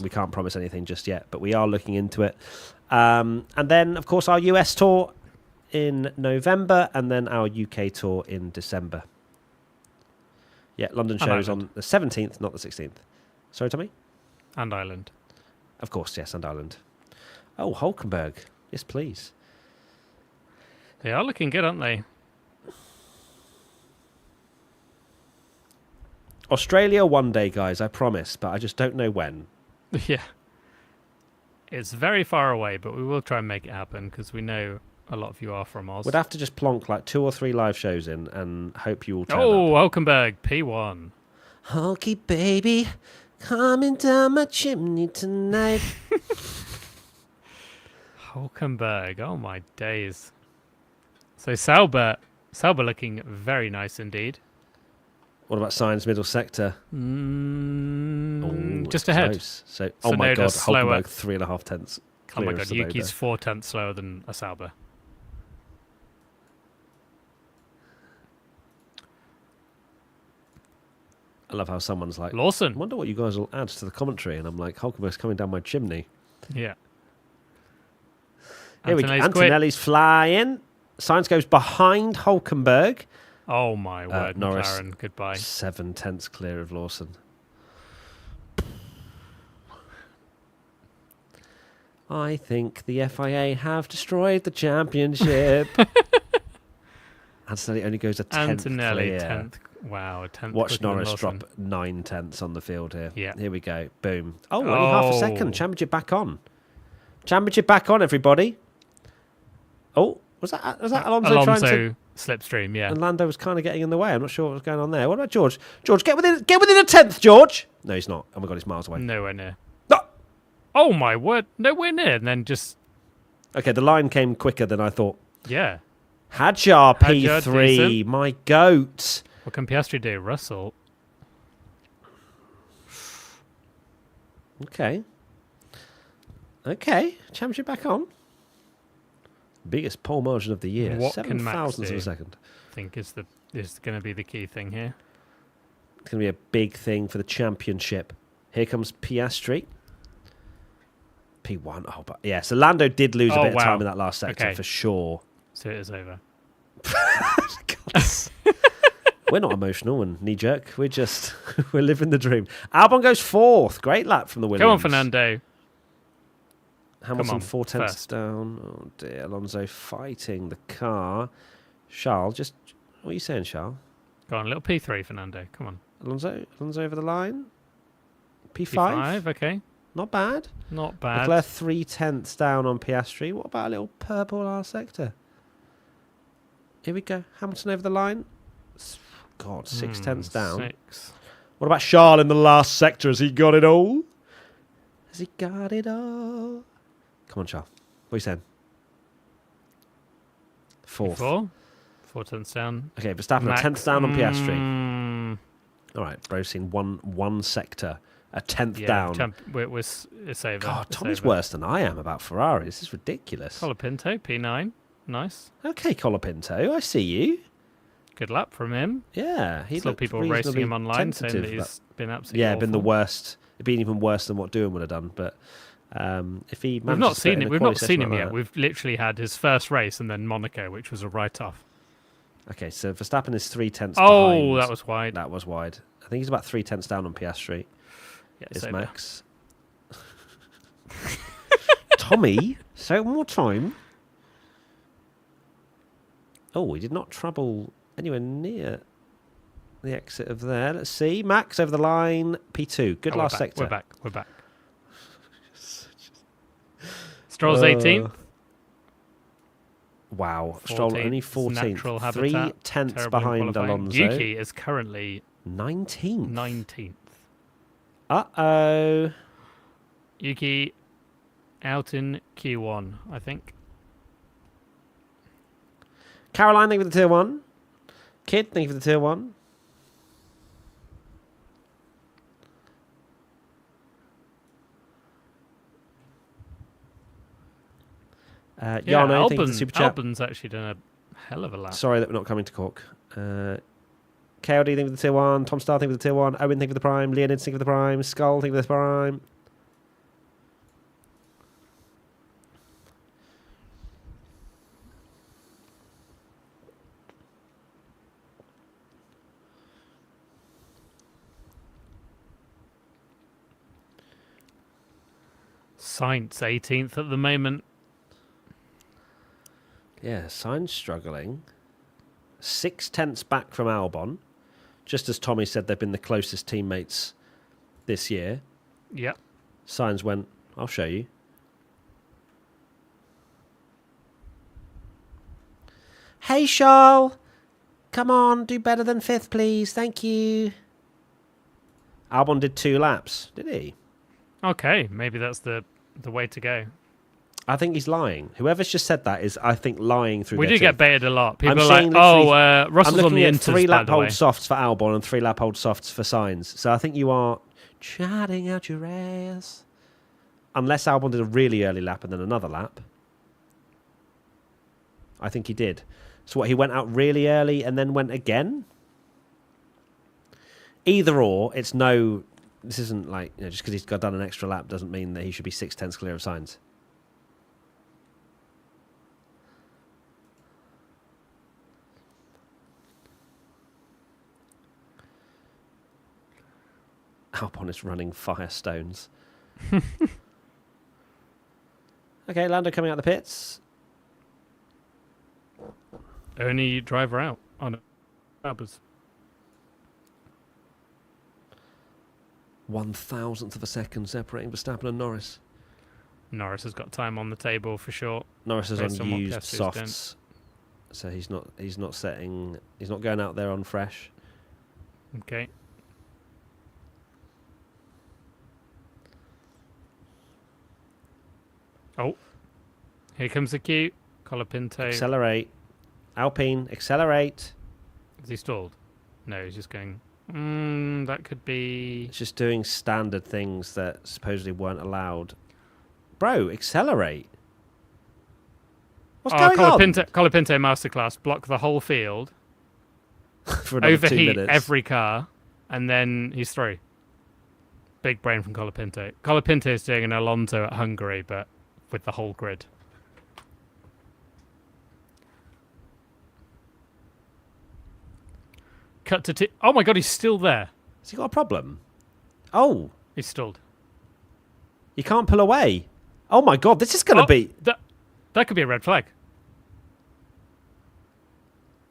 can't promise anything just yet. But we are looking into it. And then, of course, our US tour in November, and then our UK tour in December. Yeah, London shows on the 17th, not the 16th. Sorry, Tommy? And Ireland. Of course, yes, and Ireland. Oh, Hulkenberg. Yes, please. They are looking good, aren't they? Australia one day, guys, I promise, but I just don't know when. Yeah. It's very far away, but we will try and make it happen because we know a lot of you are from Oz. We'd have to just plonk like 2 or 3 live shows in and hope you all turn up. Hulkenberg, P1. Hulky baby, coming down my chimney tonight. Hulkenberg, oh my days. So Sauber looking very nice indeed. What about Sainz middle sector? Just ahead. Close. So, oh my God, Hulkenberg 3.5 tenths. Oh my God, Yuki's 4 tenths slower than a Sauber. I love how someone's like, Lawson. I wonder what you guys will add to the commentary. And I'm like, Hulkenberg's coming down my chimney. Yeah. Here we go. Antonelli's flying. Sainz goes behind Hulkenberg. Oh my word, Norris, McLaren, goodbye. 7 tenths clear of Lawson. I think the FIA have destroyed the championship. Antonelli only goes a 10th Antonelli, clear. 10th. Wow, a 10th. Watch Norris drop 9 tenths on the field here. Yeah. Here we go. Boom. Oh, only half a second. Championship back on. Championship back on, everybody. Oh, was that Alonso trying to... slipstream, yeah. And Lando was kind of getting in the way. I'm not sure what was going on there. What about George? George, get within a 10th, George. No, he's not. Oh my God, he's miles away. Nowhere near. No! Oh my word, nowhere near. And then just... Okay, the line came quicker than I thought. Yeah. Hadjar Hadjar, P3, decent. my goat. What can Piastri do? Russell. Okay. Okay, championship back on. Biggest pole margin of the year. What 7 can Max thousandths do? of a second. I think is going to be the key thing here. It's going to be a big thing for the championship. Here comes Piastri. P1. Oh, but yeah. So Lando did lose a bit of time in that last sector for sure. So it is over. We're not emotional and knee jerk. We're living the dream. Albon goes 4th. Great lap from the Williams. Come on, Fernando. Hamilton 4 tenths down. Oh dear. Alonso fighting the car. Charles, what are you saying, Charles? Go on, little P3, Fernando. Come on. Alonso over the line. P5. P5, okay. Not bad. Not bad. Leclerc 3 tenths down on Piastri. What about a little purple last sector? Here we go. Hamilton over the line. God, 6 tenths down. 6. What about Charles in the last sector? Has he got it all? Has he got it all? Come on, Charles. What are you saying? 4th. 4 tenths down. Okay, Verstappen a 10th down on Piastri. All right, bro's seen one sector. A 10th down. It's over. God, Tommy's worse than I am about Ferrari. This is ridiculous. Colapinto, P9. Nice. Okay, Colapinto, I see you. Good lap from him. Yeah, he Still people racing him online saying that he's been absolutely awful. Been the worst. It'd been even worse than what Doohan would have done. But if he we've not seen him. We've not seen him like yet. that. We've literally had his first race and then Monaco, which was a write-off. Okay, so Verstappen is 3 tenths Oh, behind. that was wide. That was wide. I think he's about 3 tenths down on Piastri. Yeah, Is Max. Tommy, say it one more time. Oh, he did not trouble anywhere near the exit of there. Let's see. Max over the line. P2. Good last sector. We're back. Stroll's 18th. Wow. Stroll only 14th. 3 tenths behind Alonso. Yuki is currently 19th. Uh-oh. Yuki out in Q1, I think. Caroline, thank you for the tier 1. Kid, thank you for the tier 1. Yano, thank you for the super chat. Albon's actually done a hell of a lap. Sorry that we're not coming to Cork. KLD, thank you for the tier 1. Tom Star, thank you for the tier 1. Owen, thank you for the prime. Leonid, thank you for the prime. Skull, thank you for the prime. Sainz 18th at the moment. Yeah, Sainz struggling. 6 tenths back from Albon. Just as Tommy said, they've been the closest teammates this year. Yep. Sainz went, I'll show you. Hey, Charles. Come on, do better than 5th, please. Thank you. Albon did 2 laps, did he? Okay, maybe that's the way to go. I think he's lying. Whoever's just said that is, I think, lying through. We their do get teeth. baited a lot. People I'm are saying like, Russell's on the I'm looking at Inters, 3 lap by the hold way. softs for Albon and 3 lap hold softs for Sainz. So I think you are chatting out your ass. Unless Albon did a really early lap and then another lap. I think he did. So what, he went out really early and then went again? Either or, it's no... This isn't like, just because he's done an extra lap doesn't mean that he should be 6/10 clear of Sainz. Albon is running Firestones. Okay, Lando coming out the pits. Only driver out on Albers. 1,000th of a second separating Verstappen and Norris. Norris has got time on the table for sure. Norris is Based on on what used Piastri's softs, so he's not going out there on fresh. Okay. Oh, here comes the cue. Colapinto. Accelerate, Alpine, accelerate. Is he stalled? No, he's just going. That could be. It's just doing standard things that supposedly weren't allowed. Bro, accelerate. What's going on? Colapinto masterclass. Block the whole field. For another 2 overheat minutes. every car, and then he's through. Big brain from Colapinto. Colapinto is doing an Alonso at Hungary, but with the whole grid. Cut to oh my god, he's still there. Has he got a problem? Oh, He's stalled. you can't pull away. Oh my god, this is going to be... That could be a red flag.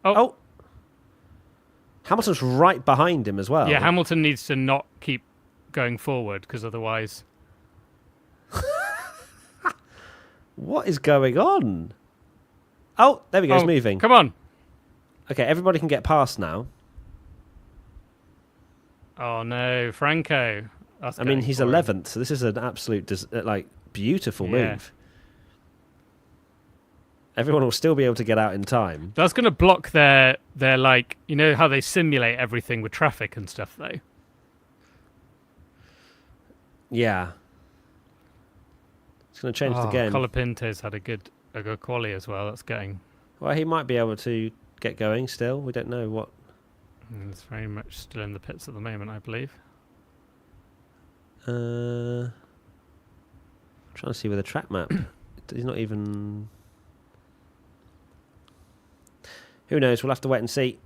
Oh. Hamilton's right behind him as well. Yeah, Hamilton needs to not keep going forward, because otherwise... What is going on? Oh, there we go, he's moving. Come on. Okay, everybody can get past now. Oh no, Franco. I mean, he's 11th, so this is an absolute, beautiful move. Everyone will still be able to get out in time. That's going to block their how they simulate everything with traffic and stuff, though. Yeah. It's going to change the game. Colapinto's had a good quali as well. That's getting... Well, he might be able to get going still. We don't know what... It's very much still in the pits at the moment, I believe. Trying to see where the track map... He's not even... Who knows? We'll have to wait and see.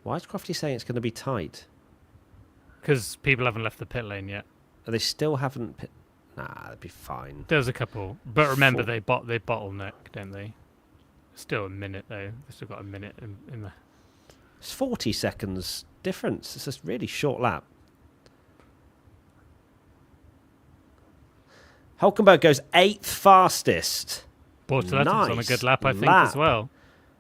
Why is Crofty saying it's going to be tight? Because people haven't left the pit lane yet. They still haven't... Nah, that'd be fine. There's a couple. But remember, they bottleneck, don't they? Still a minute, though. They've still got a minute in there. It's 40 seconds difference. It's a really short lap. Hulkenberg goes 8th fastest. Bortoletto's on a good lap, I think, as well.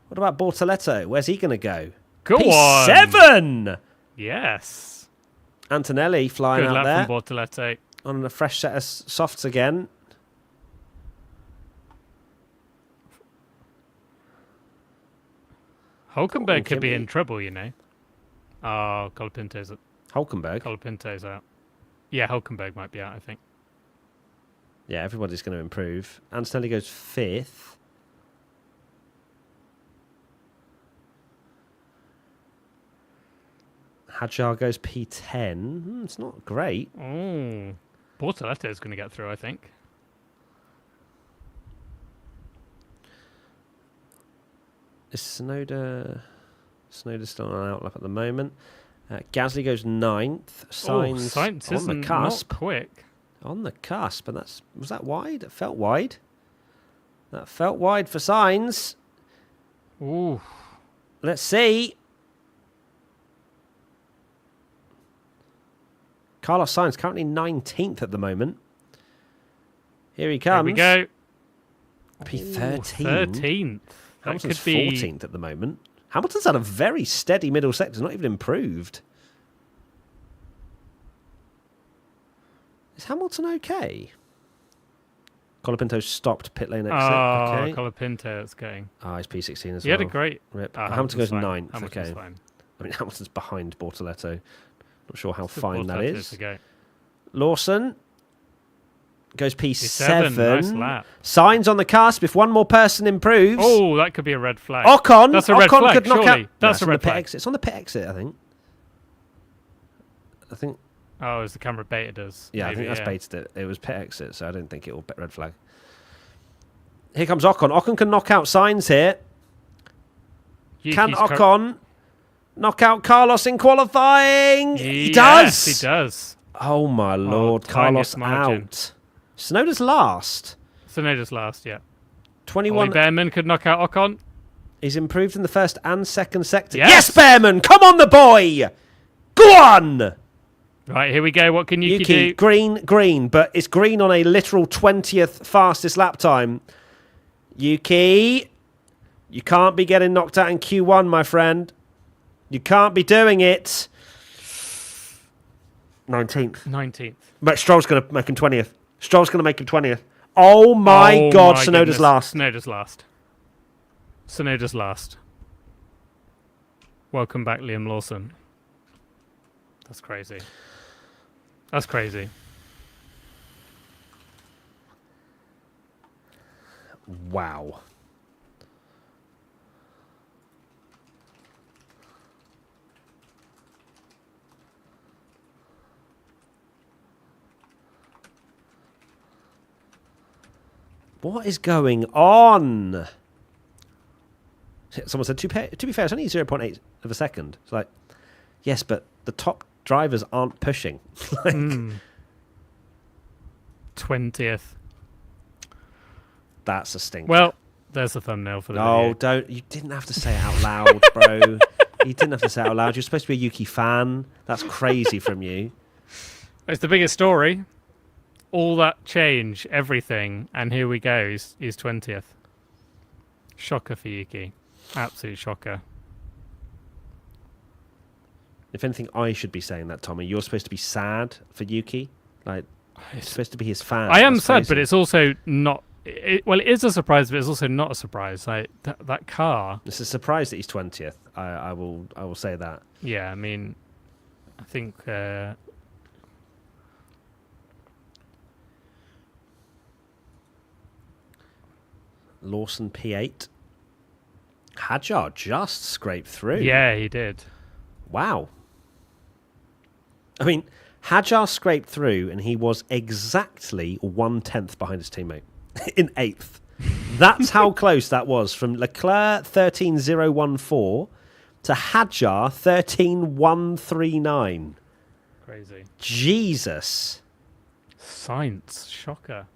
What about Bortoletto? Where's he going to go? Go on! P7! Yes. Antonelli flying good out lap there. from Bortoletto. On a fresh set of softs again. Hulkenberg could be in trouble, you know. Oh, Colapinto's out. Hulkenberg? Colapinto's out. Yeah, Hulkenberg might be out, I think. Yeah, everybody's going to improve. Antonelli goes 5th. Hadjar goes P10. It's not great. Oh, Bortoletto's going to get through, I think. Is Snowder's still on an outlap at the moment. Gasly goes 9th. Sainz on the cusp. Not quick. On the cusp, and was that wide? It felt wide. That felt wide for Sainz. Ooh. Let's see. Carlos Sainz currently 19th at the moment. Here he comes. Here we go. P13. 13th. That Hamilton's could be 14th at the moment. Hamilton's had a very steady middle sector, not even improved. Is Hamilton okay? Colapinto stopped pit lane exit. Okay. Colapinto, it's going. He's P16 as well. He had a great... Rip. Hamilton goes fine. 9th. Hamilton's Okay. fine. I mean, Hamilton's behind Bortoletto. Not sure how Still fine that Bortoletto is. to go. Lawson goes P7. Nice lap. Signs on the cusp. If one more person improves. Oh, that could be a red flag. Ocon. That's a red flag, could knock surely. out. That's No, a red flag. Exit. It's on the pit exit, I think. Oh, is the camera baited us? Yeah, Maybe, I think that's baited it. It was pit exit, so I don't think it will red flag. Here comes Ocon. Ocon can knock out Signs here. Can Ocon knock out Carlos in qualifying? He does. He does. Oh my lord, Carlos out. Tsunoda's last. Tsunoda's last, yeah. 21. Behrman could knock out Ocon. He's improved in the first and second sector. Yes, Behrman! Come on, the boy! Go on! Right, here we go. What can Yuki do? Green, but it's green on a literal 20th fastest lap time. Yuki, you can't be getting knocked out in Q1, my friend. You can't be doing it. 19th. But Stroll's going to make him 20th. Oh my God, Tsunoda's last. Tsunoda's last. Welcome back, Liam Lawson. That's crazy. Wow. What is going on? Someone said, to be fair, it's only 0.8 of a second. It's like, yes, but the top drivers aren't pushing. 20th. That's a stinker. Well, there's a thumbnail for the video. Don't. You didn't have to say it out loud, bro. You didn't have to say it out loud. You're supposed to be a Yuki fan. That's crazy from you. It's the biggest story. All that change, everything, and here we go. He's 20th. Shocker for Yuki. Absolute shocker. If anything, I should be saying that, Tommy. You're supposed to be sad for Yuki. Like, it's supposed to be his fan. I am sad, but it's also not... it is a surprise, but it's also not a surprise. Like, that car... It's a surprise that he's 20th. I will say that. Yeah, I mean, I think... Lawson P8. Hadjar just scraped through. Yeah, he did. Wow. I mean, Hadjar scraped through and he was exactly 1/10 behind his teammate in 8th. That's how close that was, from Leclerc 13.014 to Hadjar 13.139. Crazy. Jesus. Science. Shocker.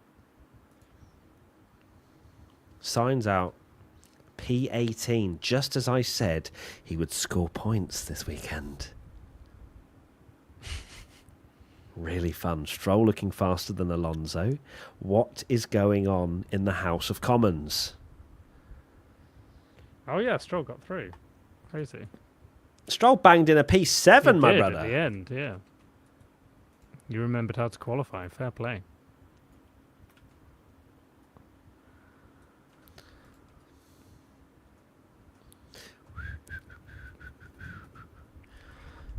Signs out. P18. Just as I said, he would score points this weekend. Really fun. Stroll looking faster than Alonso. What is going on in the House of Commons? Oh yeah, Stroll got through. Crazy. Stroll banged in a P7, my brother. At the end, yeah. You remembered how to qualify. Fair play.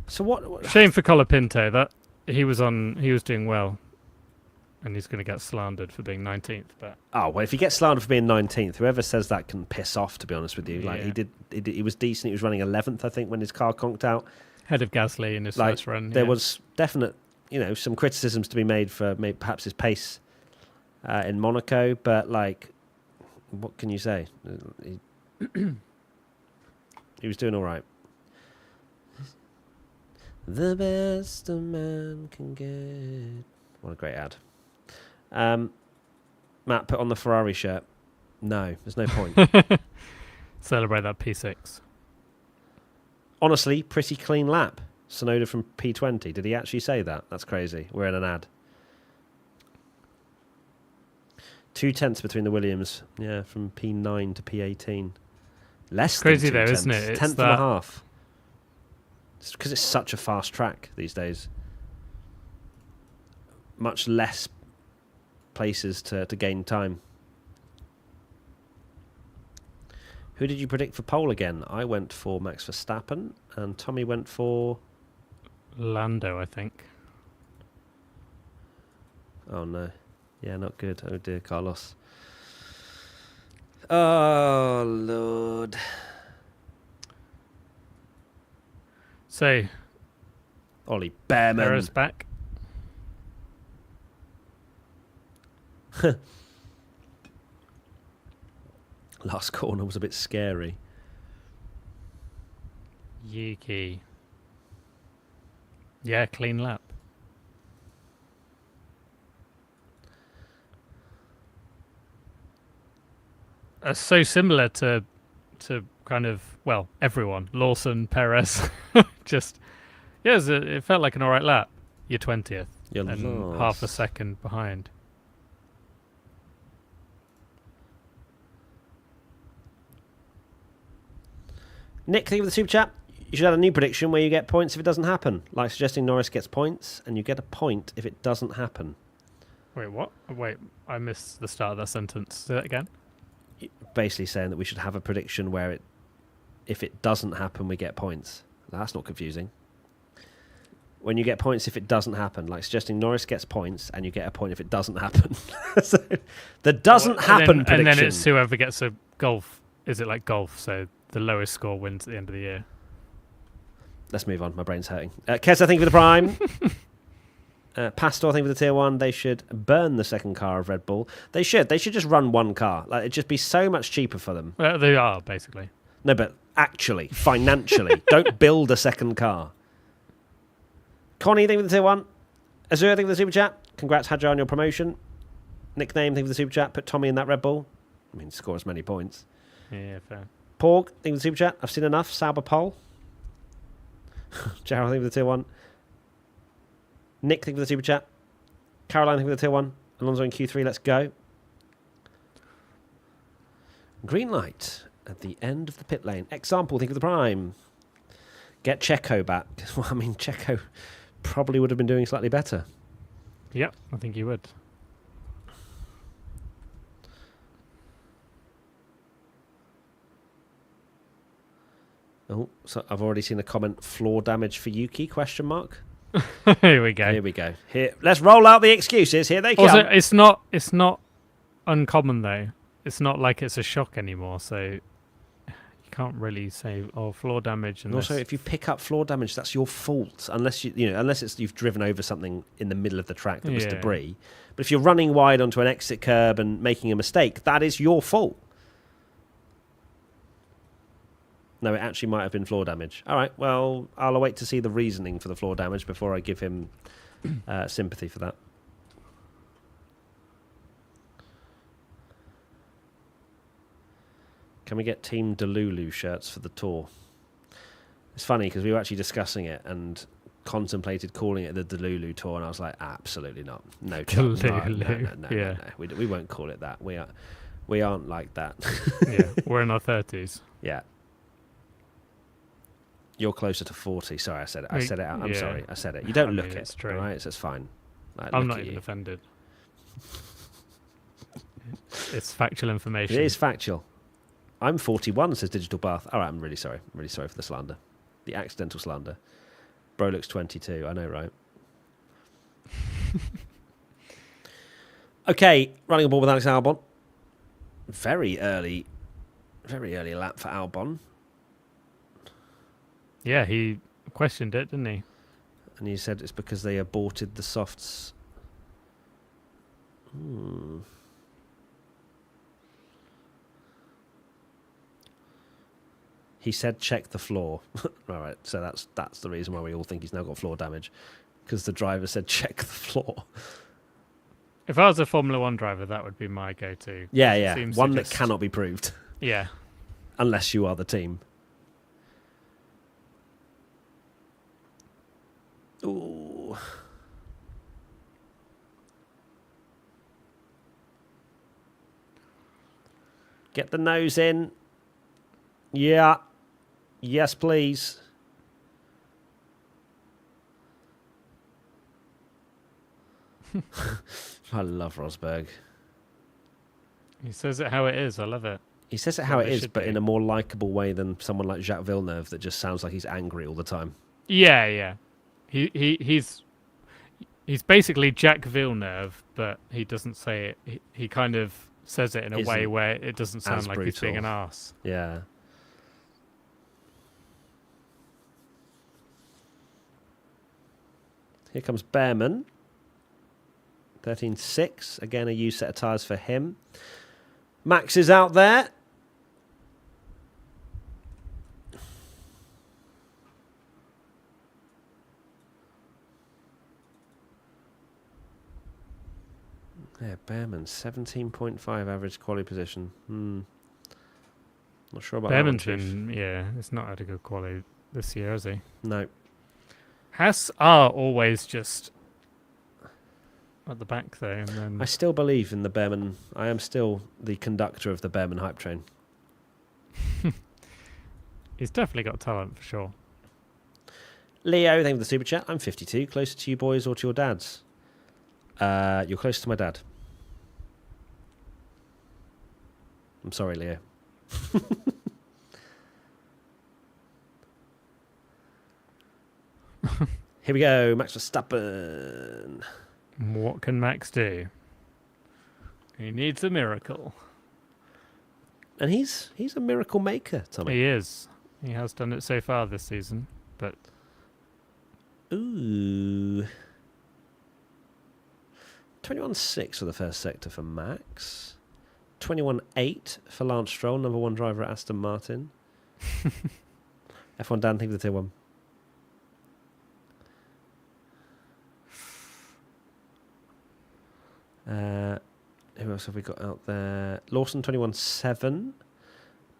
So what? Shame for Colapinto that he was doing well, and he's going to get slandered for being 19th. But well, if he gets slandered for being 19th, whoever says that can piss off. To be honest with you, like he was decent. He was running 11th, I think, when his car conked out. Head of Gasly in his first run. There was definite, some criticisms to be made for perhaps his pace in Monaco, but what can you say? He was doing all right. The best a man can get. What a great ad. Matt, put on the Ferrari shirt. No, there's no point. Celebrate that P6. Honestly, pretty clean lap. Tsunoda from P20. Did he actually say that? That's crazy. We're in an ad. 2/10 between the Williams. Yeah, from P9 to P18. Less crazy than 2 though, tenths. isn't it? It's Tenth and a half. It's because it's such a fast track these days. Much less places to gain time. Who did you predict for pole again? I went for Max Verstappen, and Tommy went for... Lando, I think. Oh, no. Yeah, not good. Oh, dear, Carlos. Oh, Lord. So, Ollie Bearman. Perez back. Last corner was a bit scary. Yuki. Yeah, clean lap. So similar to kind of, well, everyone. Lawson, Perez. Just, yeah, it felt like an alright lap. You're 20th. You're and lost. half a second behind. Nick, think of the super chat. You should add a new prediction where you get points if it doesn't happen. Like suggesting Norris gets points and you get a point if it doesn't happen. Wait, what? Wait, I missed the start of that sentence. Say that again. Basically saying that we should have a prediction where if it doesn't happen, we get points. That's not confusing. When you get points if it doesn't happen, like suggesting Norris gets points and you get a point if it doesn't happen. So, the doesn't happen prediction. And then it's whoever gets a golf. Is it like golf? So the lowest score wins at the end of the year. Let's move on. My brain's hurting. Kez, I think for the prime. Pastor, I think for the tier 1, they should burn the second car of Red Bull. They should just run one car. Like, it'd just be so much cheaper for them. Well, they are, basically. No, but actually, financially, don't build a second car. Connie, think for the tier 1. Azure, think for the super chat. Congrats, Hadjar, on your promotion. Nickname, think for the super chat. Put Tommy in that Red Bull. I mean, score as many points. Yeah, fair. Porg, think for the super chat. I've seen enough. Sauber Pole. Gerald, think for the tier 1. Nick, think for the super chat. Caroline, think for the tier 1. Alonso in Q3, let's go. Green light at the end of the pit lane. Example, think of the prime. Get Checo back. Well, I mean, Checo probably would have been doing slightly better. Yep, I think you would. Oh, so I've already seen a comment. Floor damage for Yuki? Question mark. Here we go. Here we go. Here, let's roll out the excuses. Here they come. Also, it's not uncommon though. It's not like it's a shock anymore. So you can't really say floor damage. And also, if you pick up floor damage, that's your fault. Unless you've driven over something in the middle of the track that was debris. But if you're running wide onto an exit curb and making a mistake, that is your fault. No, it actually might have been floor damage. All right, well, I'll await to see the reasoning for the floor damage before I give him sympathy for that. Can we get Team Delulu shirts for the tour? It's funny because we were actually discussing it and contemplated calling it the Delulu tour, and I was like, absolutely not. No, no. We won't call it that. We aren't like that. Yeah, we're in our 30s. Yeah. You're closer to 40. Sorry, I said it. I said it out. I'm sorry. I said it. You don't look it. It's true. All right, so it's fine. I'm not even offended. It's factual information. It is factual. I'm 41, says Digital Bath. All right, I'm really sorry. I'm really sorry for the slander. The accidental slander. Bro looks 22. I know, right? Okay, running a ball with Alex Albon. Very early lap for Albon. Yeah, he questioned it, didn't he? And he said it's because they aborted the softs. He said check the floor. All right, so that's the reason why we all think he's now got floor damage, because the driver said check the floor. If I was a Formula One driver, that would be my go-to. Yeah. One that cannot be proved. Yeah. Unless you are the team. Ooh. Get the nose in. Yeah. Yes, please. I love Rosberg. He says it how it is. I love it. He says it how it is, but in a more likeable way than someone like Jacques Villeneuve that just sounds like he's angry all the time. Yeah. He's basically Jacques Villeneuve, but he doesn't say it. He kind of says it in a way where it doesn't sound like he's being an arse. Yeah. Here comes Behrman. 13.6. Again, a used set of tyres for him. Max is out there. Yeah, Behrman, 17.5 average quality position. Not sure about Behrman's that been, it's not had a good quality this year, has he? No. Haas are always just at the back, though. And then I still believe in the Behrman. I am still the conductor of the Behrman hype train. He's definitely got talent, for sure. Leo, thank you for the super chat. I'm 52. Closer to you boys or to your dads? You're closer to my dad. I'm sorry, Leo. Here we go, Max Verstappen. What can Max do? He needs a miracle. And he's a miracle maker, Tommy. He is. He has done it so far this season, but... Ooh. 21.6 for the first sector for Max. 21.8 for Lance Stroll, number one driver at Aston Martin. F1 Dan, think of the tier one. Who else have we got out there? Lawson, 21.7.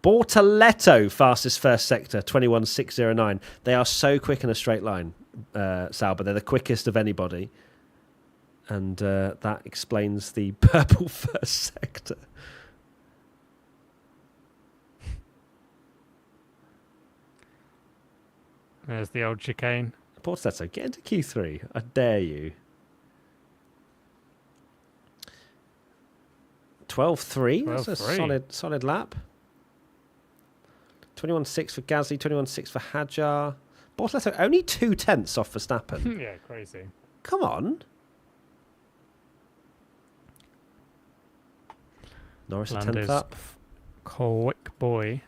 Bortoletto, fastest first sector, 21.609. They are so quick in a straight line, Sal, but they're the quickest of anybody. And that explains the purple first sector. There's the old chicane. Bortoletto, get into Q3. I dare you. 12.3. That's a solid lap. 21.6 for Gasly, 21.6 for Hadjar. Bortoletto only 0.2 off Verstappen. Yeah, crazy. Come on. Norris a 10th up. Quick boy.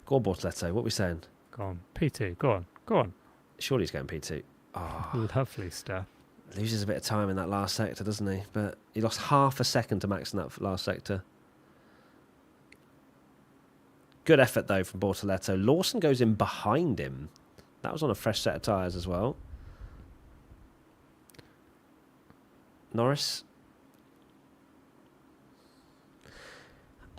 Go on, Bortoletto. What are we saying? Go on. P2. Go on. Surely he's going P2. Oh, lovely stuff. Loses a bit of time in that last sector, doesn't he? But he lost half a second to Max in that last sector. Good effort, though, from Bortoletto. Lawson goes in behind him. That was on a fresh set of tyres as well. Norris.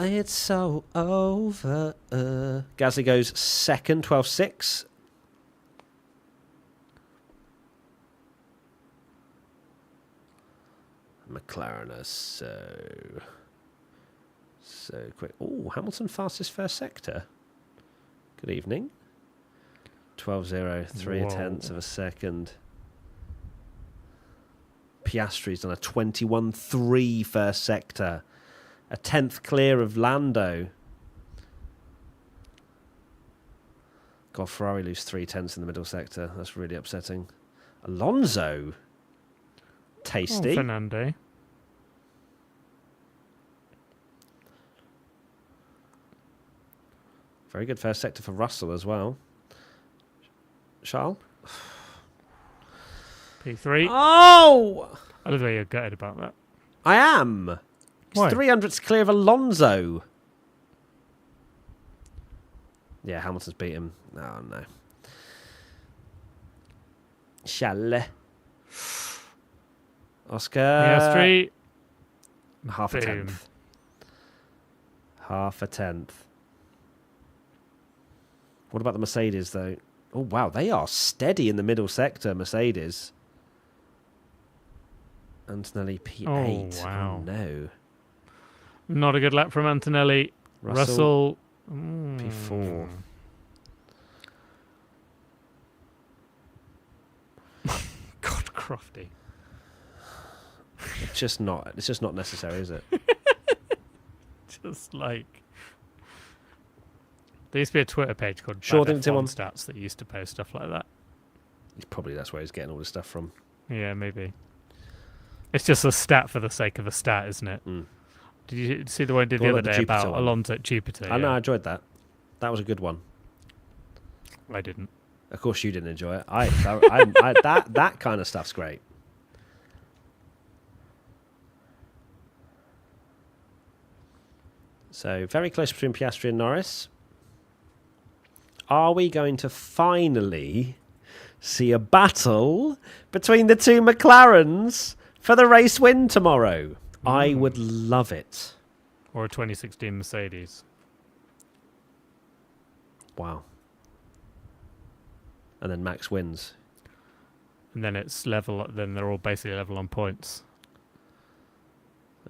It's so over. Gasly goes second, 12.6. McLaren are so quick. Oh, Hamilton fastest first sector. Good evening. 12.0, 3/10 of a second. Piastri's done a 21.3 first sector. A 10th clear of Lando. God, Ferrari lose 3/10 in the middle sector. That's really upsetting. Alonso. Tasty. Oh, Fernando. Very good first sector for Russell as well. Charles? P3. Oh! I love the way you're gutted about that. I am. Why? 300's clear of Alonso. Yeah, Hamilton's beat him. Oh, no. Chalet. Oscar. Piastri. Half a Boom. 10th. Half a 10th. What about the Mercedes, though? Oh, wow. They are steady in the middle sector, Mercedes. Antonelli P8. Oh, wow. Oh, no. Not a good lap from Antonelli. Russell P4. God, Crofty. It's just not necessary, is it? Just like there used to be a Twitter page called Sure, Bad Tim F1 on. Stats that used to post stuff like that. That's where he's getting all this stuff from. Yeah, maybe. It's just a stat for the sake of a stat, isn't it? Mm. Did you see the one I did the other day about Alonso at Jupiter? I know, I enjoyed that. That was a good one. I didn't. Of course, you didn't enjoy it. That kind of stuff's great. So very close between Piastri and Norris. Are we going to finally see a battle between the two McLarens for the race win tomorrow? I would love it. Or a 2016 Mercedes. Wow. And then Max wins. And then it's level. Then they're all basically level on points.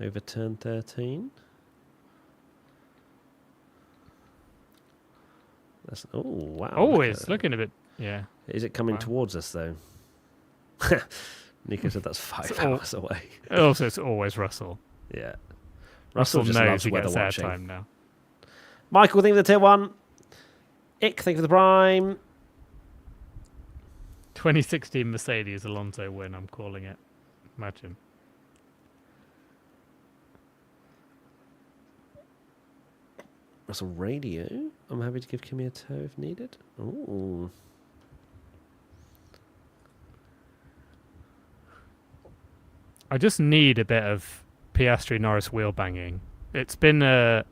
Over turn 13. Oh, wow. Oh, it's looking a bit... Yeah. Is it coming towards us, though? Nico said that's 5 hours away. Also, it's always Russell. Yeah. Russell just knows loves he weather gets watching. airtime now. Michael, think of the tier 1. Ick, think of the prime. 2016 Mercedes Alonso win, I'm calling it. Imagine. Russell radio. I'm happy to give Kimi a toe if needed. Ooh. I just need a bit of Piastri Norris wheel banging. It's an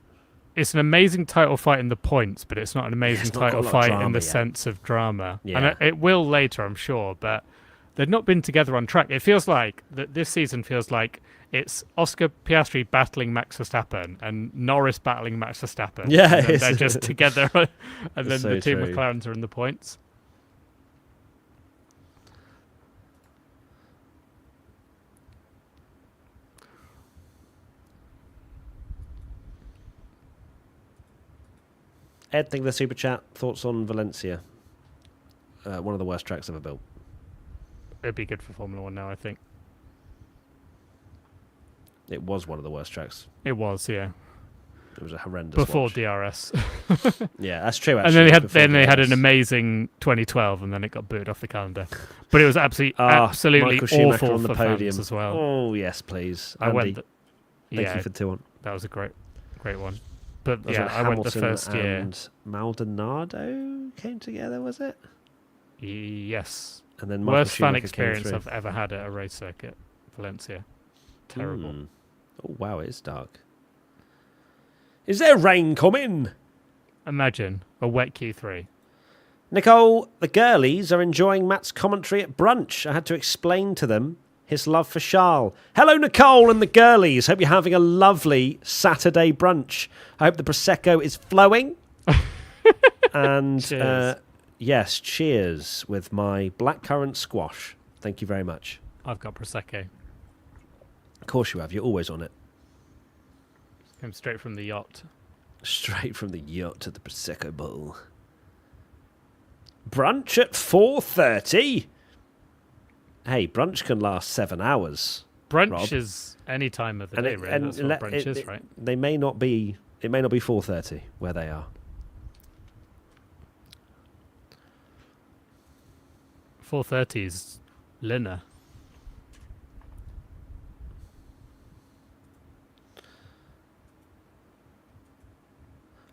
amazing title fight in the points, but it's not an amazing title fight in the sense of drama. Yeah. And it will later, I'm sure, but they've not been together on track. It feels like this season feels like it's Oscar Piastri battling Max Verstappen and Norris battling Max Verstappen. Yeah, they're just together, and then so the two true. McLarens are in the points. Ed, think of the super chat. Thoughts on Valencia? One of the worst tracks ever built. It'd be good for Formula One now, I think. It was one of the worst tracks. It was, yeah. It was a horrendous Before watch. DRS. Yeah, that's true. And Actually, then they had an amazing 2012, and then it got booted off the calendar. But it was absolutely Michael Schumacher awful on the for podium fans as well. Oh yes, please. I went. Thank you for 2-1. That was a great one. But Was yeah, it I went the Hamilton first year. And Maldonado came together, was it? Yes. And then Michael Worst fan Schumacher experience I've ever had at a race circuit, Valencia. Terrible. Oh wow, it is dark. Is there rain coming? Imagine a wet Q3. Nicole, the girlies are enjoying Matt's commentary at brunch. I had to explain to them his love for Charles. Hello, Nicole and the girlies. Hope you're having a lovely Saturday brunch. I hope the Prosecco is flowing. And cheers. Yes, cheers with my blackcurrant squash. Thank you very much. I've got Prosecco. Of course you have. You're always on it. Came straight from the yacht. Straight from the yacht to the Prosecco bowl. Brunch at 4:30. Hey, brunch can last 7 hours. Brunch Rob. is any time of the day, really. That's what brunch is, right? They may not be. It may not be 4:30 where they are. 4:30 is Lina.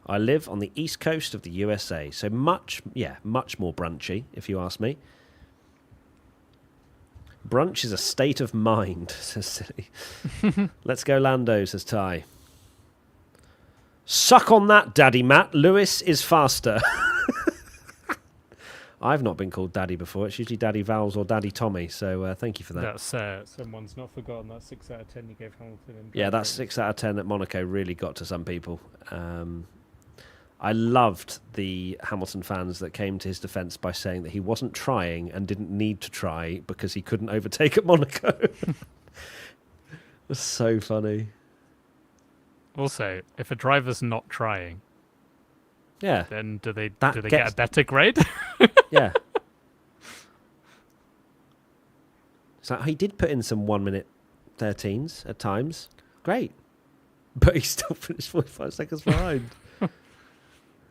I live on the east coast of the USA, so much more brunchy, if you ask me. Brunch is a state of mind, says Silly. Let's go Lando, says Ty. Suck on that, Daddy Matt. Lewis is faster. I've not been called Daddy before. It's usually Daddy Vowels or Daddy Tommy, so thank you for that. That's someone's not forgotten that 6 out of 10 you gave Hamilton. Yeah, that 6 out of 10 at Monaco really got to some people. I loved the Hamilton fans that came to his defence by saying that he wasn't trying and didn't need to try because he couldn't overtake at Monaco. It was so funny. Also, if a driver's not trying, Yeah. Then do they get a better grade? Yeah. So he did put in some 1 minute 13s at times. Great. But he still finished 45 seconds behind.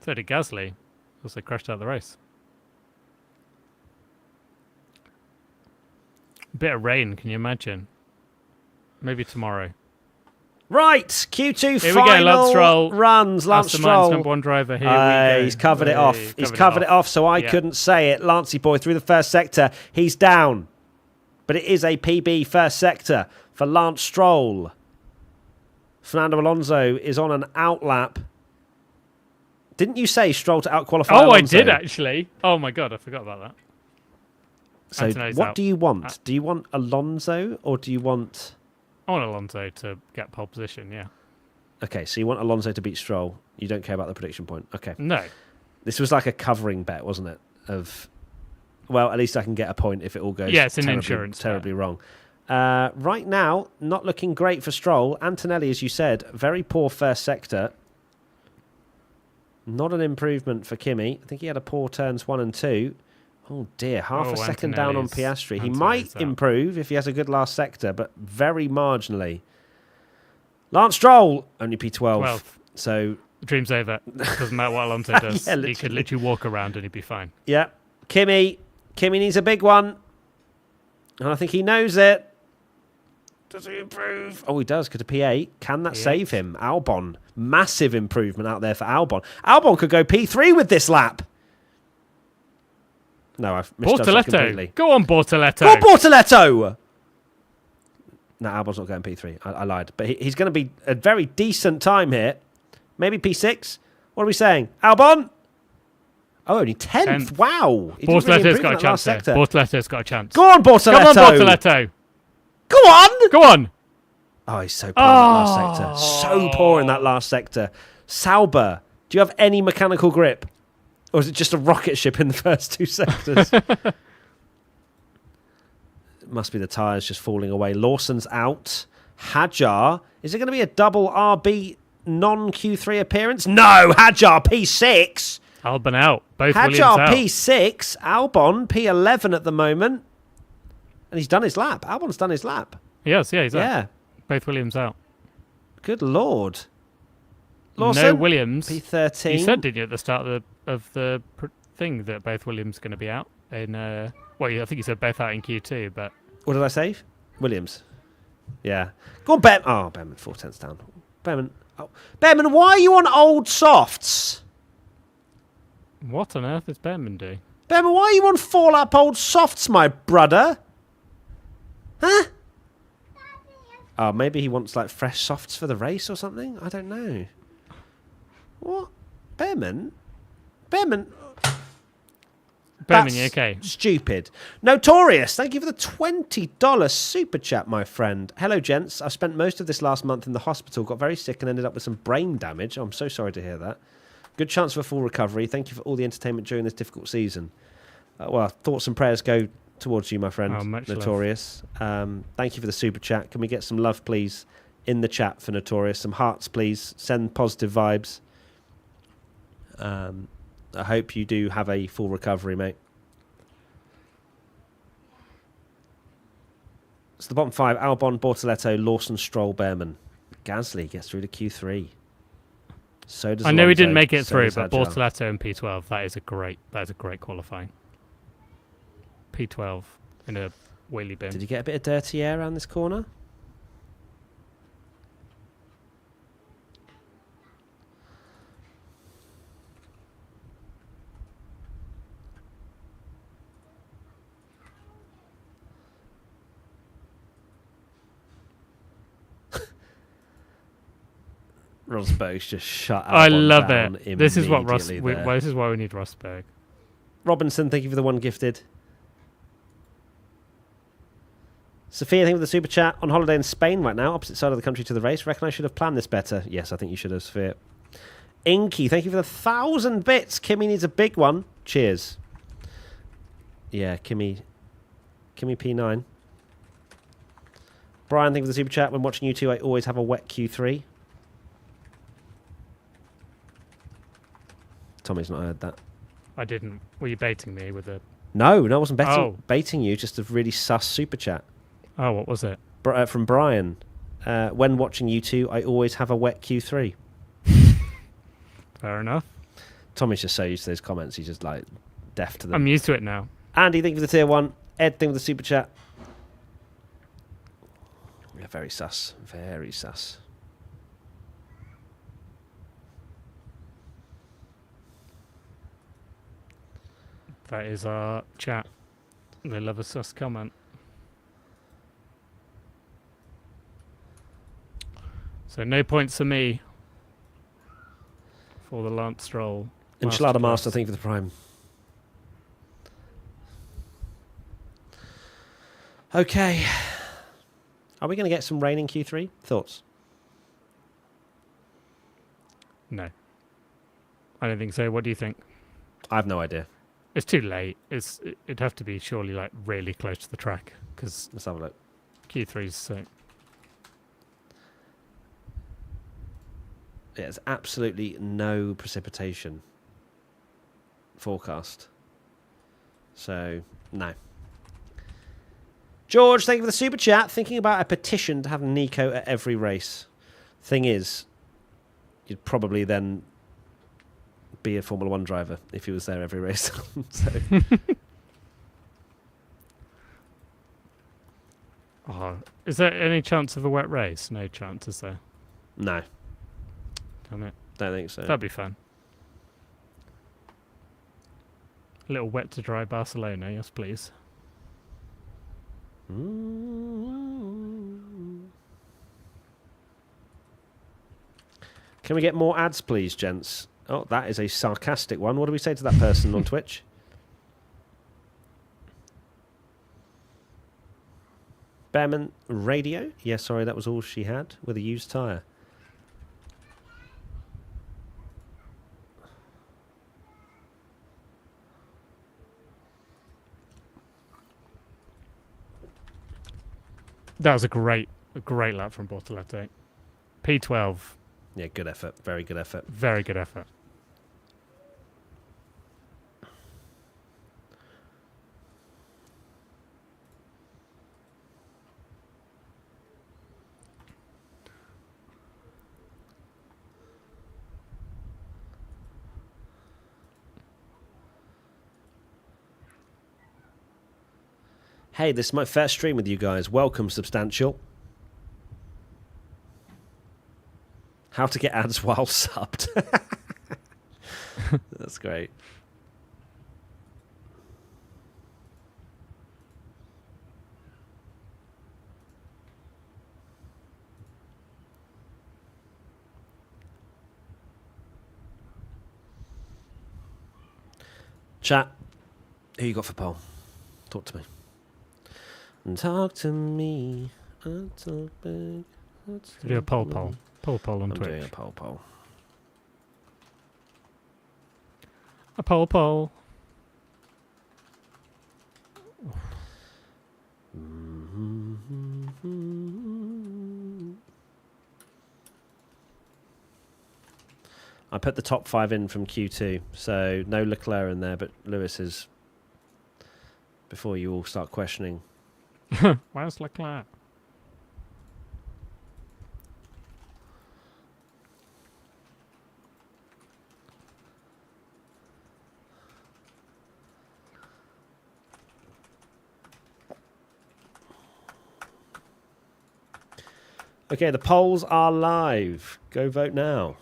So did Gasly. Also crashed out the race. Bit of rain, can you imagine? Maybe tomorrow. Right, Q2 Here final we go, Lance Stroll. runs. Lance Aston Stroll. Martin's #1 driver. Here we go. He's covered it off. He's covered it off, so I couldn't say it. Lancey boy through the first sector. He's down. But it is a PB first sector for Lance Stroll. Fernando Alonso is on an outlap. Didn't you say Stroll to outqualify Alonso? I did actually. Oh my god, I forgot about that. So what do you want? Do you want Alonso or do you want... I want Alonso to get pole position, yeah. Okay, so you want Alonso to beat Stroll. You don't care about the prediction point. Okay. No. This was like a covering bet, wasn't it? Well, at least I can get a point if it all goes it's an insurance terribly wrong. Right now, not looking great for Stroll. Antonelli, as you said, very poor first sector. Not an improvement for Kimi. I think he had a poor turns 1 and 2. Oh dear, half a second down on Piastri. He might improve if he has a good last sector, but very marginally. Lance Stroll, only P12. 12th. So the dream's over. Doesn't matter what Alonso does. He could literally walk around and he'd be fine. Yeah. Kimi needs a big one. And I think he knows it. Does he improve? Oh, he does. Could a P8. Can that save him? Albon. Massive improvement out there for Albon. Albon could go P3 with this lap. No, I've misjudged that completely. Go on, Bortoletto. Go on, Bortoletto! No, Albon's not going P3. I lied. But he's going to be a very decent time here. Maybe P6? What are we saying? Albon? Oh, only 10th. Wow. Bortoletto's got a chance there. Bortoletto's got a chance. Go on, Bortoletto. Come on, Bortoletto. Go on. Go on. Oh, he's so poor in that last sector. So poor in that last sector. Sauber, do you have any mechanical grip? Or is it just a rocket ship in the first 2 sectors? It must be the tyres just falling away. Lawson's out. Hadjar. Is it going to be a double RB non-Q3 appearance? No, Hadjar P6. Albon out. Both Hadjar Williams out. P6. Albon P11 at the moment. And he's done his lap. Albon's done his lap. Yes, he's out. Both Williams out. Good Lord. Lawson, no Williams. P13. You said, didn't you, at the start of the thing that both Williams are going to be out in... I think you said both out in Q2, but... What did I say? Williams. Yeah. Go on, Behrman. Oh, Behrman, 4 tenths down. Behrman. Oh. Behrman, why are you on old softs? What on earth does Behrman do? Behrman, why are you on fall-up old softs, my brother? Huh? Oh, maybe he wants, like, fresh softs for the race or something? I don't know. What? Behrman? Behrman, you okay? Stupid. Notorious, thank you for the $20 super chat, my friend. Hello, gents. I've spent most of this last month in the hospital, got very sick and ended up with some brain damage. Oh, I'm so sorry to hear that. Good chance for a full recovery. Thank you for all the entertainment during this difficult season. Well, thoughts and prayers go towards you, my friend. Oh, much Notorious. Thank you for the super chat. Can we get some love, please, in the chat for Notorious? Some hearts, please. Send positive vibes. I hope you do have a full recovery, mate. So the bottom 5, Albon, Bortoletto, Lawson, Stroll, Behrman. Gasly gets through to Q3. So does I know Alonso, he didn't make it through, but Hadjar. Bortoletto and P12, that is a great qualifying. P12 in a wheelie bin. Did you get a bit of dirty air around this corner? Rosberg's just shut up. I love it. This is what this is why we need Rosberg. Robinson, thank you for the 1 gifted. Sophia, thank you for the super chat. On holiday in Spain right now, opposite side of the country to the race. Reckon I should have planned this better. Yes, I think you should have, Sophia. Inky, thank you for the 1,000 bits. Kimi needs a big one. Cheers. Yeah, Kimi P9. Brian, thank you for the super chat. When watching you two, I always have a wet Q3. Tommy's not heard that. I didn't. Were you baiting me with a... No, I wasn't baiting you. Just a really sus super chat. Oh, what was it? From Brian. When watching you two, I always have a wet Q3. Fair enough. Tommy's just so used to those comments. He's just like deaf to them. I'm used to it now. Andy, thank you for the tier 1. Ed, thank you for the super chat. Yeah, very sus. Very sus. That is our chat. They love a sus comment. So no points for me for the Lance Stroll. Enchilada Master, thank you for the prime. Okay. Are we going to get some rain in Q3? Thoughts? No. I don't think so. What do you think? I have no idea. It's too late. It'd have to be surely like really close to the track because let's have a look. Q3's so. Yeah, there's absolutely no precipitation forecast. So, no. George, thank you for the super chat. Thinking about a petition to have Nico at every race. Thing is, you'd probably then be a Formula 1 driver if he was there every race. So. Oh, is there any chance of a wet race? No chance, is there? No. Damn it. Don't think so. That'd be fun. A little wet to dry Barcelona, yes please. Can we get more ads, please, gents? Oh, that is a sarcastic one. What do we say to that person on Twitch? Bearman Radio? Yeah, sorry, that was all she had with a used tyre. That was a great lap from Bortoletti. P12. Yeah, good effort. Very good effort. Very good effort. Hey, this is my first stream with you guys. Welcome, Substantial. How to get ads while subbed. That's great. Chat. Who you got for poll? Talk to me. And talk to me. I'll talk back. Do a poll on I'm Twitch. doing a poll. A poll. I put the top 5 in from Q2, so no Leclerc in there, but Lewis is. Before you all start questioning. Where's Leclerc? Okay, the polls are live. Go vote now.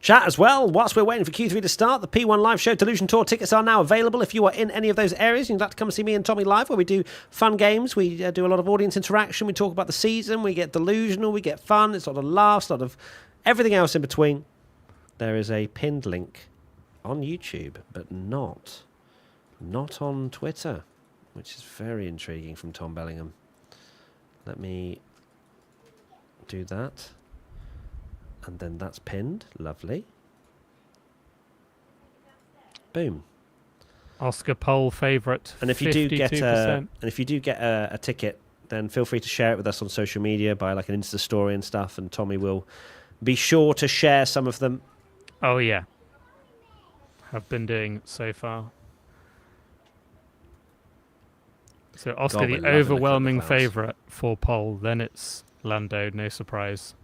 Chat as well. Whilst we're waiting for Q3 to start, the P1 Live Show Delusion Tour tickets are now available. If you are in any of those areas, you'd like to come and see me and Tommy live, where we do fun games. We do a lot of audience interaction. We talk about the season. We get delusional. We get fun. It's a lot of laughs, a lot of everything else in between. There is a pinned link on YouTube, but not on Twitter, which is very intriguing from Tom Bellingham. Let me do that. And then that's pinned. Lovely. Boom. Oscar poll favourite. And if you do get a ticket, then feel free to share it with us on social media by like an Insta story and stuff, and Tommy will be sure to share some of them. Oh, yeah. Have been doing so far. So Oscar, the overwhelming favourite for pole. Then it's Lando, no surprise.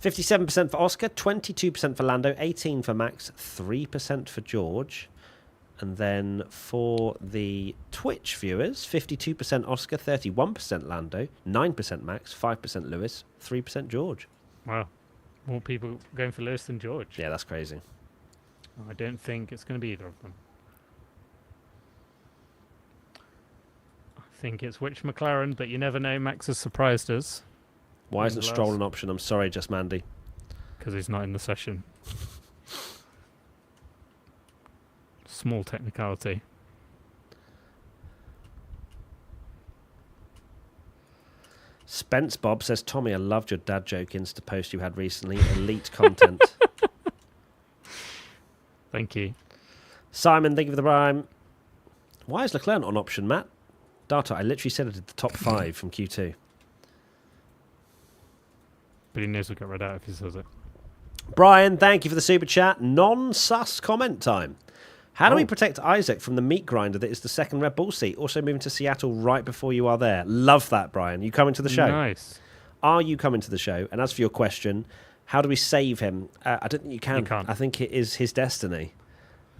57% for Oscar, 22% for Lando, 18% for Max, 3% for George. And then for the Twitch viewers, 52% Oscar, 31% Lando, 9% Max, 5% Lewis, 3% George. Wow. More people going for Lewis than George. Yeah, that's crazy. I don't think it's going to be either of them. I think it's which McLaren, but you never know. Max has surprised us. Why isn't Stroll an option? I'm sorry, Just Mandy. Because he's not in the session. Small technicality. Spence Bob says, Tommy, I loved your dad joke Insta post you had recently. Elite content. Thank you. Simon, thank you for the rhyme. Why is Leclerc not an option, Matt? Data, I literally said it at the top 5 from Q2. But he knows we'll get read out if he says it. Brian, thank you for the super chat. Non-sus comment time. How do we protect Isaac from the meat grinder that is the second Red Bull seat? Also moving to Seattle right before you are there. Love that, Brian. You coming to the show? Nice. Are you coming to the show? And as for your question, how do we save him? I don't think you can. You can't. I think it is his destiny.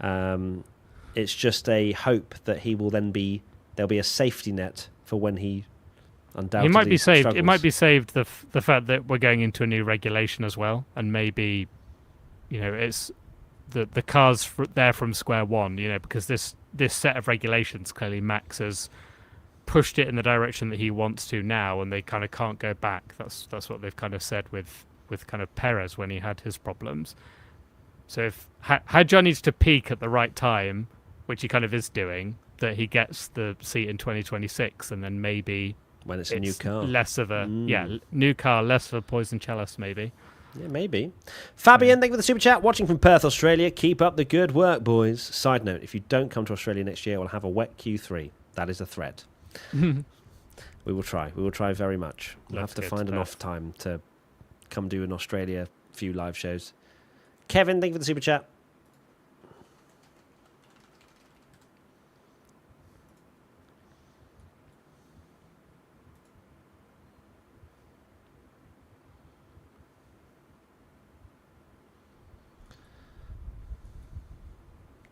It's just a hope that he will then be... There'll be a safety net for when he undoubtedly He might be saved. struggles. It might be saved the fact that we're going into a new regulation as well, and maybe, it's the car's there from square one. Because this set of regulations clearly Max has pushed it in the direction that he wants to now, and they kind of can't go back. That's what they've kind of said with kind of Perez when he had his problems. So if Hadjar needs to peak at the right time, which he kind of is doing, that he gets the seat in 2026, and then maybe when it's a new car, less of a new car, less of a poison chalice, maybe. Yeah, maybe. Fabian, thank you for the super chat. Watching from Perth, Australia. Keep up the good work, boys. Side note: if you don't come to Australia next year, we'll have a wet Q3. That is a threat. We will try. We will try very much. We'll have to find an off time to come do in Australia a few live shows. Kevin, thank you for the super chat.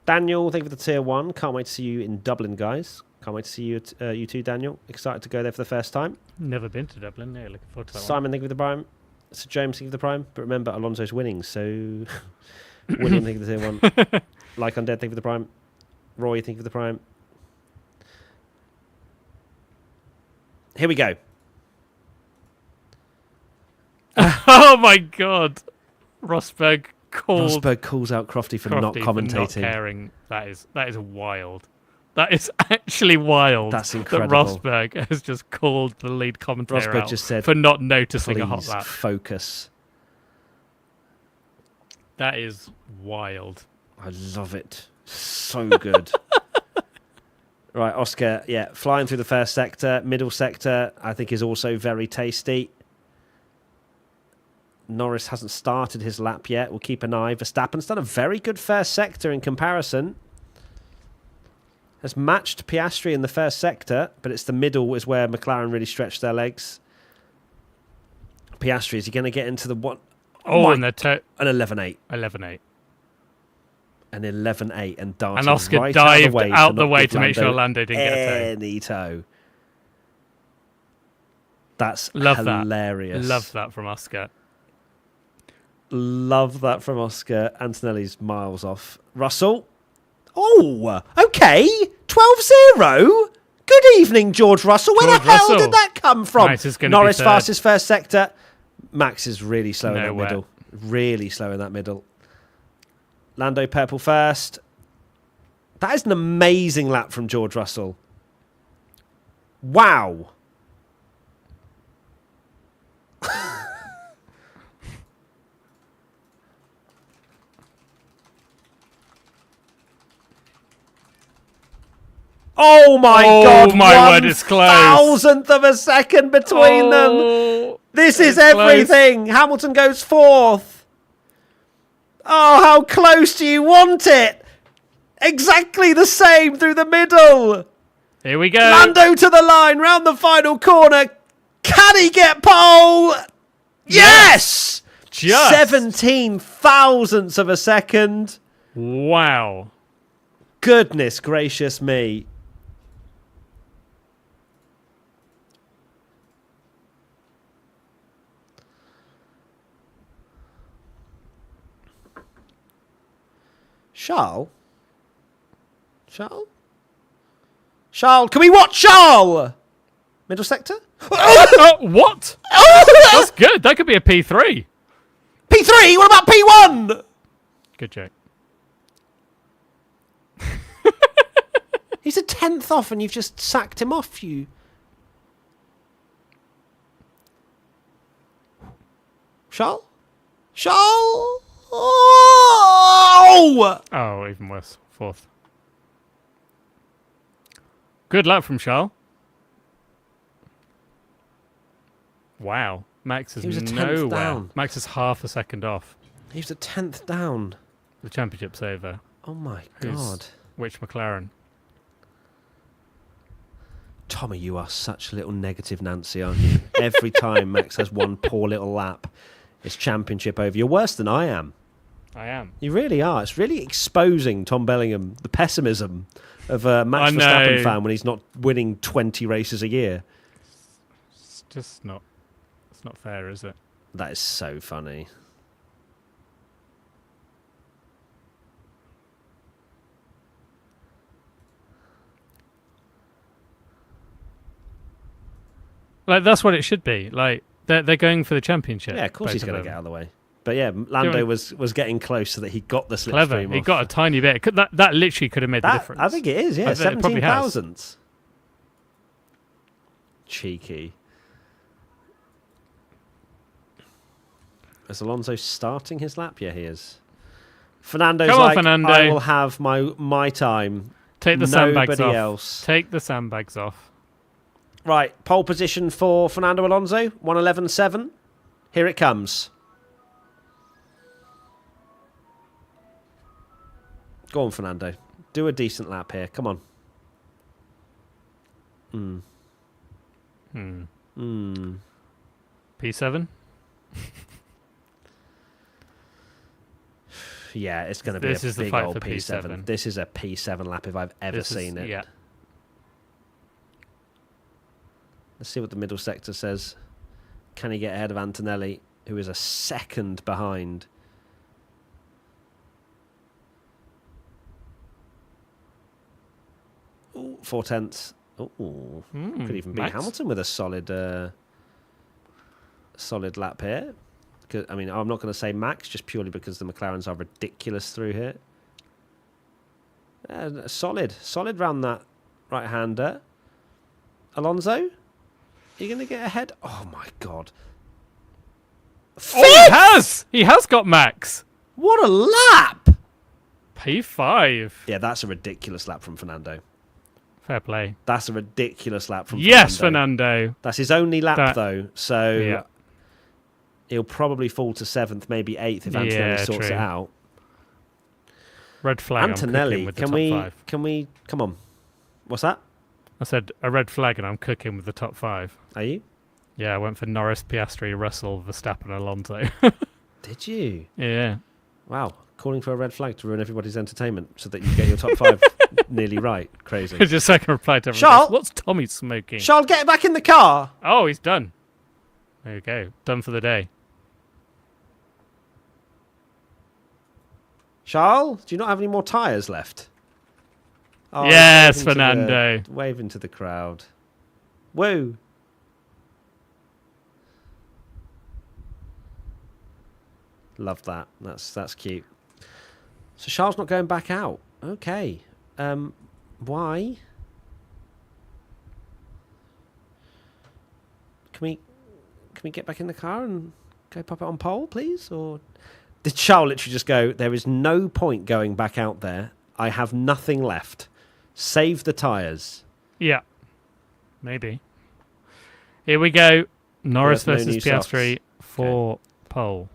Daniel, thank you for the tier 1. Can't wait to see you in Dublin, guys. Can't wait to see you, you too, Daniel. Excited to go there for the first time. Never been to Dublin. Yeah, looking forward to that. Simon, thank you for the prime. Sir James, thank you for the prime. But remember, Alonso's winning, so... William, thank you for the tier 1. Like Undead, thank you for the prime. Roy, thank you for the prime. Here we go. Oh my God. Rosberg calls out Crofty for not commentating. For not caring. That is wild. That is actually wild. That's incredible. That Rosberg has just called the lead commentator Rosberg out just said, for not noticing a hot please lap. Focus. That is wild. I love it. So good. Right, Oscar, flying through the first sector. Middle sector, I think, is also very tasty. Norris hasn't started his lap yet. We'll keep an eye. Verstappen's done a very good first sector in comparison. Has matched Piastri in the first sector, but it's the middle is where McLaren really stretched their legs. Piastri, is he going to get into the one? Oh, and an 11.8. 11.8. An 11.8 and darted and Oscar right dived out the way to make sure Lando didn't get a any toe. That's Love hilarious. Love that from Oscar. Love that from Oscar. Antonelli's miles off. Russell. Oh, okay. 12-0. Good evening, George Russell. Where the hell did that come from? Norris fastest first sector. Max is really slow in that middle. Really slow in that middle. Lando purple first. That is an amazing lap from George Russell. Wow. Oh my God! My word, it's close. 1,000th of a second between them. This is everything. Close. Hamilton goes 4th. Oh, how close do you want it? Exactly the same through the middle. Here we go. Lando to the line, round the final corner. Can he get pole? Yes! Just 17 thousandths of a second. Wow. Goodness gracious me. Charles? Can we watch Charles? Middle sector? What? That's good. That could be a P3. P3? What about P1? Good joke. He's a 10th off and you've just sacked him off, you. Charles? Oh, even worse. 4th. Good luck from Charles. Wow. Max is nowhere. Down. Max is half a second off. He was a 10th down. The championship's over. Oh my God. Which McLaren? Tommy, you are such a little negative Nancy, aren't you? Every time Max has one poor little lap, it's championship over. You're worse than I am. I am. You really are. It's really exposing Tom Bellingham, the pessimism of a Max Verstappen fan when he's not winning 20 races a year. It's just not. It's not fair, is it? That is so funny. Like, that's what it should be. Like, they're going for the championship. Yeah, of course he's going to get out of the way. But yeah, Lando was getting close so that he got the slipstream. Clever. He got a tiny bit. That literally could have made the difference. I think it is, yeah. 17 thousandths. Cheeky. Is Alonso starting his lap? Yeah, he is. Fernando's Fernando. I will have my time. Take the sandbags off. Else. Take the sandbags off. Right, pole position for Fernando Alonso, 1:11.7. Here it comes. Go on, Fernando. Do a decent lap here. Come on. P7? Yeah, it's going to be a big old P7. This is a P7 lap if I've ever seen it. Yeah. Let's see what the middle sector says. Can he get ahead of Antonelli, who is a second behind? Ooh, 4/10. Oh, could even beat Hamilton with a solid lap here. I mean, I'm not going to say Max just purely because the McLarens are ridiculous through here. Solid round that right-hander. Alonso, are you going to get ahead? Oh my God! Oh, he has got Max. What a lap! P5. Yeah, that's a ridiculous lap from Fernando. Fair play. That's a ridiculous lap from Fernando. Yes, Fernando. That's his only lap though, so. Yeah. He'll probably fall to 7th, maybe 8th if Antonelli sorts it out. Red flag. Antonelli, with can we? Come on. What's that? I said a red flag, and I'm cooking with the top 5. Are you? Yeah, I went for Norris, Piastri, Russell, Verstappen, Alonso. Did you? Yeah. Wow. Calling for a red flag to ruin everybody's entertainment so that you get your top 5 nearly right. Crazy. Just so I can reply to everyone. Charles, what's Tommy smoking? Charles, get back in the car. Oh, he's done. There you go. Done for the day. Charles, do you not have any more tyres left? Oh, yes, Fernando. Waving to the crowd. Woo. Love that. That's cute. So Charles not going back out. Okay. Why? Can we get back in the car and go pop it on pole, please? Or did Charles literally just go, there is no point going back out there. I have nothing left. Save the tyres. Yeah. Maybe. Here we go. Norris No versus new Piastri socks. for pole.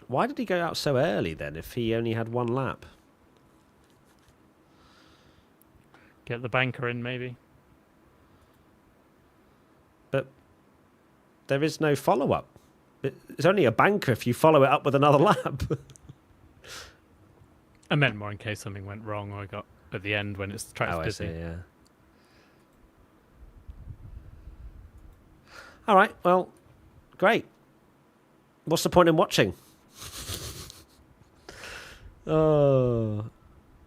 Why did he go out so early then if he only had one lap? Get the banker in, maybe. But there is no follow-up. It's only a banker if you follow it up with another lap. I meant more in case something went wrong or I got at the end when it's track's busy. I see, yeah. All right, well, great. What's the point in watching? Oh,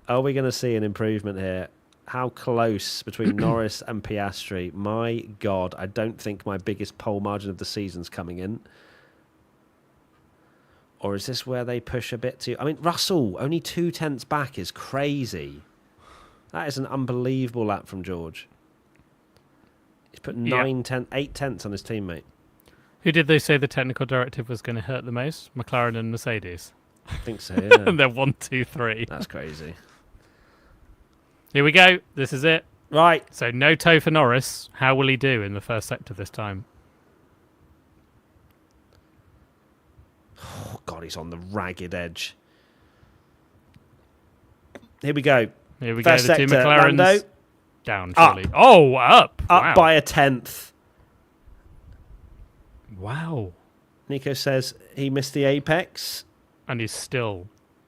are we going to see an improvement here? How close between Norris and Piastri? My God, I don't think my biggest pole margin of the season's coming in. Or is this where they push a bit too... I mean, Russell, only 0.2 back is crazy. That is an unbelievable lap from George. He's put 8 tenths on his teammate. Who did they say the technical directive was going to hurt the most? McLaren and Mercedes. I think so, yeah. And they're 1, 2, 3. That's crazy. Here we go. This is it. Right. So no toe for Norris. How will he do in the first sector this time? Oh, God, he's on the ragged edge. Here we go. Here we First go. The two sector, McLarens Lando. down, surely. Oh, up. Wow. Up by a tenth. Wow. Nico says he missed the apex. And he's still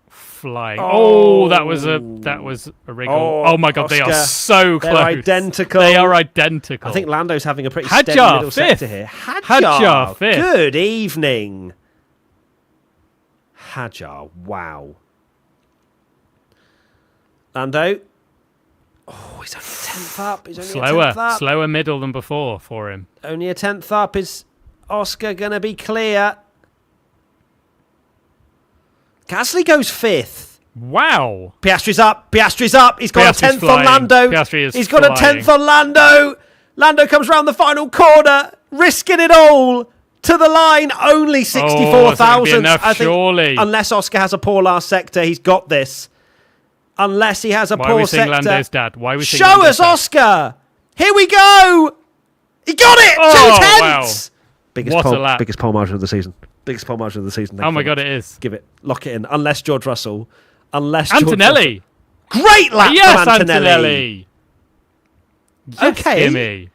flying. Oh, that was a wriggle. Oh my God, they are so close. They're identical. They are identical. I think Lando's having a pretty Hadjar, steady middle fifth. sector here. Hadjar, fifth. Good evening. Hadjar, wow. Lando. Oh, he's only a tenth up. He's only a tenth up. Slower middle than before for him. Only a tenth up. Is Oscar going to be clear? Gasly goes fifth. Wow. Piastri's up. Piastri's up. He's got Piastri's a tenth flying. on Lando. Piastri is He's got a flying. tenth on Lando. Lando comes round the final corner, risking it all to the line. Only 64,000. I think, surely. unless Oscar has a poor last sector, he's got this. Unless he has a Why poor are we seeing sector. Lando's dad? Why are we seeing Show Lando's us, dad? Oscar. Here we go. He got it. Oh, 2 wow. tenths. What a lap. Biggest pole margin of the season. Biggest pole margin of the season. Oh my God, it is. Give it. Lock it in. Unless George Russell. Antonelli. Great lap Yes, from Antonelli. Yes, Okay. Jimmy.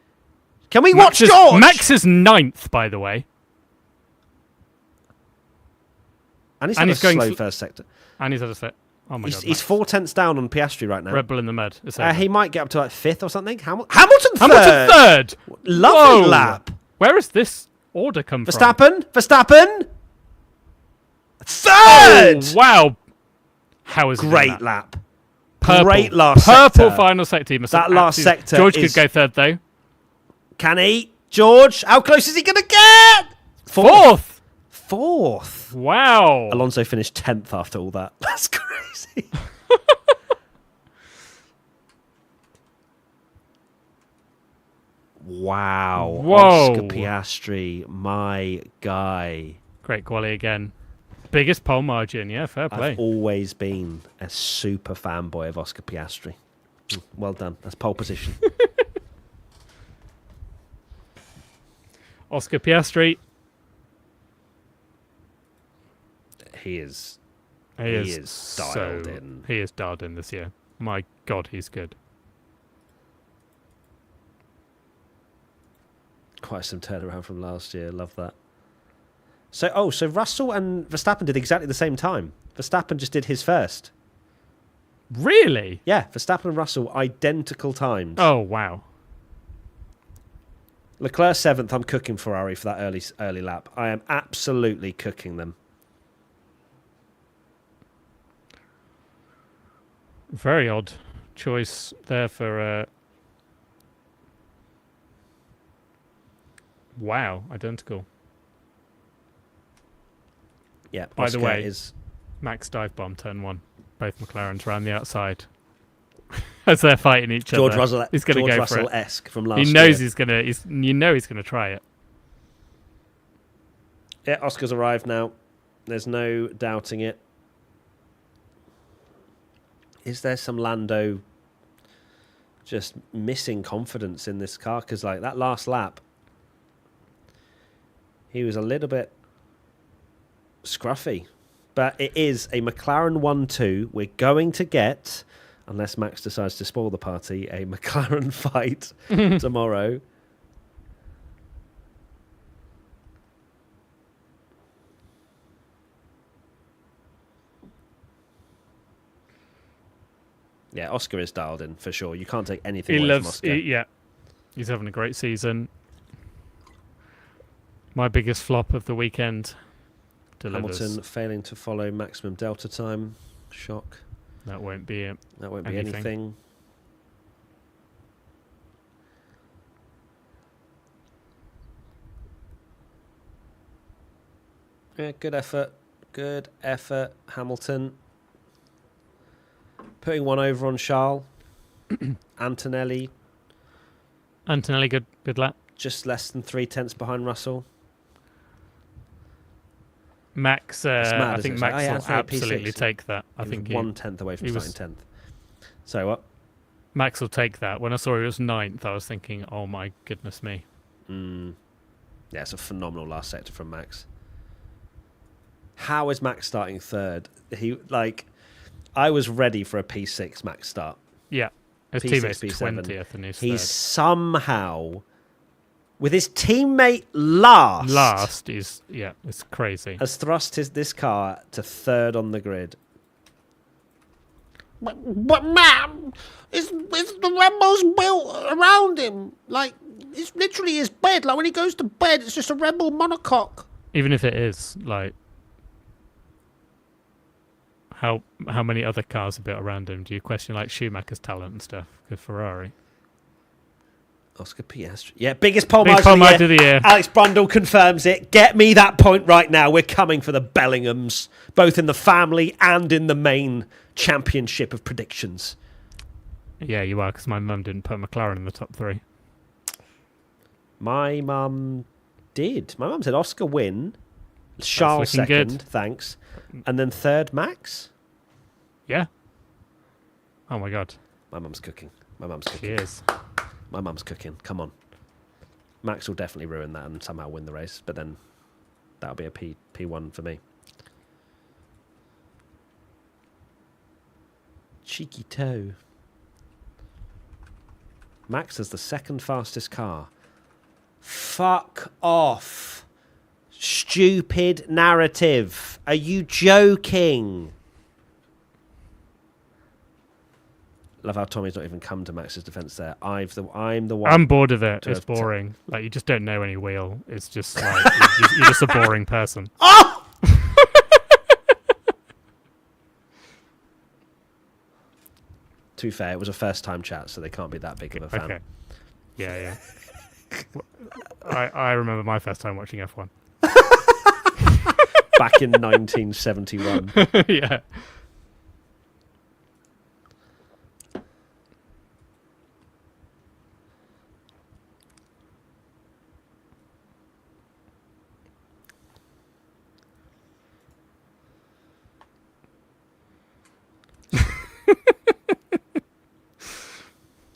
Can we watch George? Max is 9th, by the way. And he's had a slow first sector. And he's had a set. Oh my God. He's 4 tenths down on Piastri right now. Red Bull in the mud. He might get up to like 5th or something. Hamilton Hamilton third. Lovely Whoa. lap. Where has this order come from? Verstappen. Oh, Third. wow. How is Great lap. Purple. Great last Purple sector. Final sector. That last sector George is... could go third, though. Can he? George, how close is he going to get? Fourth. Wow. Alonso finished 10th after all that. That's crazy. Wow. Whoa. Oscar Piastri, my guy. Great quality again. Biggest pole margin. Yeah, fair play. I've always been a super fanboy of Oscar Piastri. Well done. That's pole position. Oscar Piastri. He is so, dialed in. He is dialed in this year. My God, he's good. Quite some turnaround from last year. Love that. So Russell and Verstappen did exactly the same time. Verstappen just did his first. Really? Yeah, Verstappen and Russell, identical times. Oh, wow. Leclerc 7th, I'm cooking Ferrari for that early lap. I am absolutely cooking them. Very odd choice there for... Wow, identical. Yeah, by Oscar the way, is... Max dive bomb turn 1. Both McLarens around the outside. As they're fighting each George other. Russell, He's going to go Russell for it. esque from last year. He knows he's going to... You know he's going to try it. Yeah, Oscar's arrived now. There's no doubting it. Is there some Lando just missing confidence in this car? Because like that last lap, he was a little bit scruffy. But it is a McLaren 1-2. We're going to get, unless Max decides to spoil the party, a McLaren fight tomorrow. Yeah, Oscar is dialed in for sure. You can't take anything away from Oscar. Yeah, he's having a great season. My biggest flop of the weekend. Delivers. Hamilton failing to follow maximum delta time. Shock. That won't be it. That won't be anything. Yeah, good effort. Good effort, Hamilton. Putting one over on Charles. Antonelli. Good lap. Just less than 3/10 behind Russell. Max, I think Max will absolutely P6. take that. I think 1/10 away from starting 10th. So what? Max will take that. When I saw he was 9th, I was thinking, oh my goodness me. Yeah, it's a phenomenal last sector from Max. How is Max starting 3rd? I was ready for a P6 Max start. Yeah, his P6, teammate's P7. 20th and he's 3rd. Somehow, with his teammate last, it's crazy. Has thrust this car to 3rd on the grid. But man, it's the Red Bull's built around him. Like, it's literally his bed. Like, when he goes to bed, it's just a Red Bull monocoque. Even if it is, like, how many other cars are built around him? Do you question, like, Schumacher's talent and stuff with Ferrari? Oscar Piastri. Yeah, biggest pole Big margin of the year. Alex Brundle confirms it. Get me that point right now. We're coming for the Bellinghams, both in the family and in the main championship of predictions. Yeah, you are, because my mum didn't put McLaren in the top 3. My mum did. My mum said Oscar win, Charles second, good. Thanks, and then 3rd Max. Yeah. Oh my God. My mum's cooking. She is. My mum's cooking. Come on. Max will definitely ruin that and somehow win the race, but then that'll be a P1 for me. Cheeky toe. Max has the 2nd fastest car. Fuck off. Stupid narrative. Are you joking? Love how Tommy's not even come to Max's defence there. I'm the one. I'm bored of it. It's boring. Like, you just don't know any wheel. It's just like you're just a boring person. Oh! To be fair, it was a first-time chat, so they can't be that big of a fan. Okay. Yeah. I remember my first time watching F1. Back in 1971. Yeah.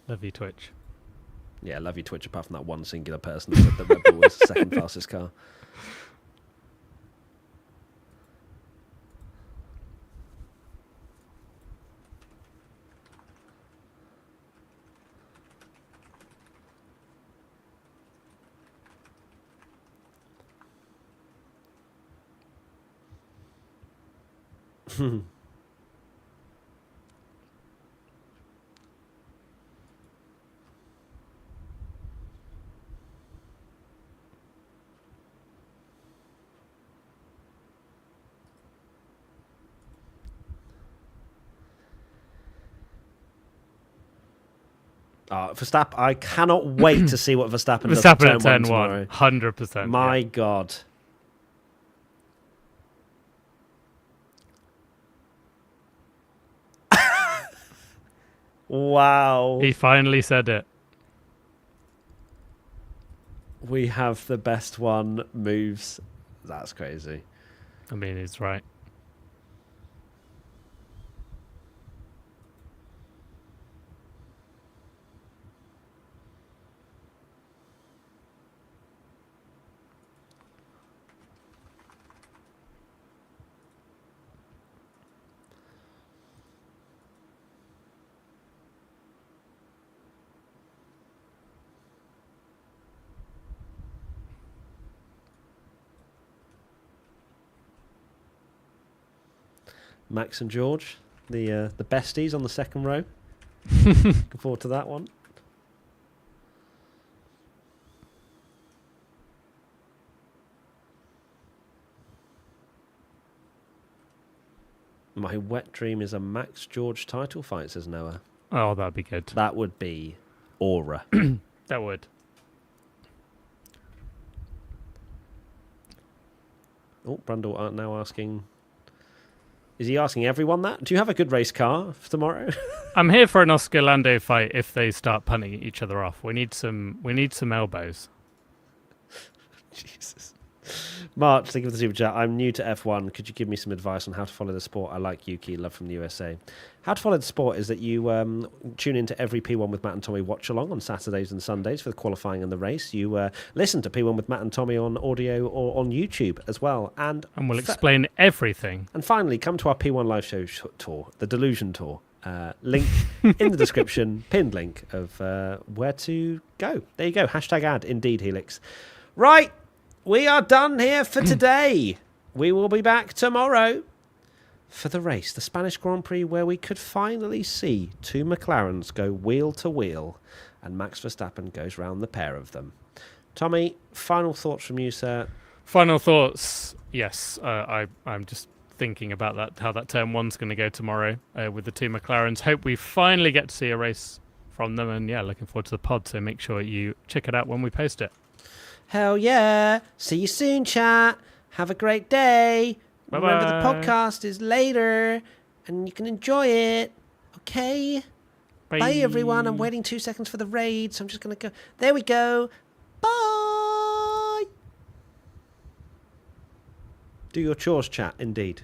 Love you, Twitch. Yeah, love you, Twitch, apart from that one singular person that said the Red Bull was the 2nd fastest car. Verstappen, I cannot wait to see what Verstappen does at turn 1 tomorrow. 100%. My God. Wow. He finally said it. We have the best one moves. That's crazy. I mean, he's right. Max and George, the besties on the second row. Looking forward to that one. My wet dream is a Max George title fight, says Noah. Oh, that'd be good. That would be aura. That would. Oh, Brundle now asking... Is he asking everyone that? Do you have a good race car for tomorrow? I'm here for an Oscar Lando fight if they start punning each other off. We need some elbows. Jesus. March, thank you for the super chat. I'm new to F1. Could you give me some advice on how to follow the sport? I like Yuki, love from the USA. How to follow the sport is that you tune into every P1 with Matt and Tommy Watchalong on Saturdays and Sundays for the qualifying and the race. You listen to P1 with Matt and Tommy on audio or on YouTube as well. And we'll explain everything. And finally, come to our P1 live show tour, the Delusion Tour. Link in the description, pinned link of where to go. There you go. Hashtag ad, indeed, Helix. Right. We are done here for today. We will be back tomorrow for the race, the Spanish Grand Prix, where we could finally see two McLarens go wheel to wheel and Max Verstappen goes round the pair of them. Tommy, final thoughts from you, sir? Final thoughts. Yes, I'm just thinking about that, how that turn one's going to go tomorrow with the two McLarens. Hope we finally get to see a race from them. And yeah, looking forward to the pod. So make sure you check it out when we post it. Hell yeah. See you soon, chat. Have a great day. Bye-bye. Remember, the podcast is later and you can enjoy it. Okay? Bye, everyone. I'm waiting 2 seconds for the raid, so I'm just going to go. There we go. Bye. Do your chores, chat, indeed.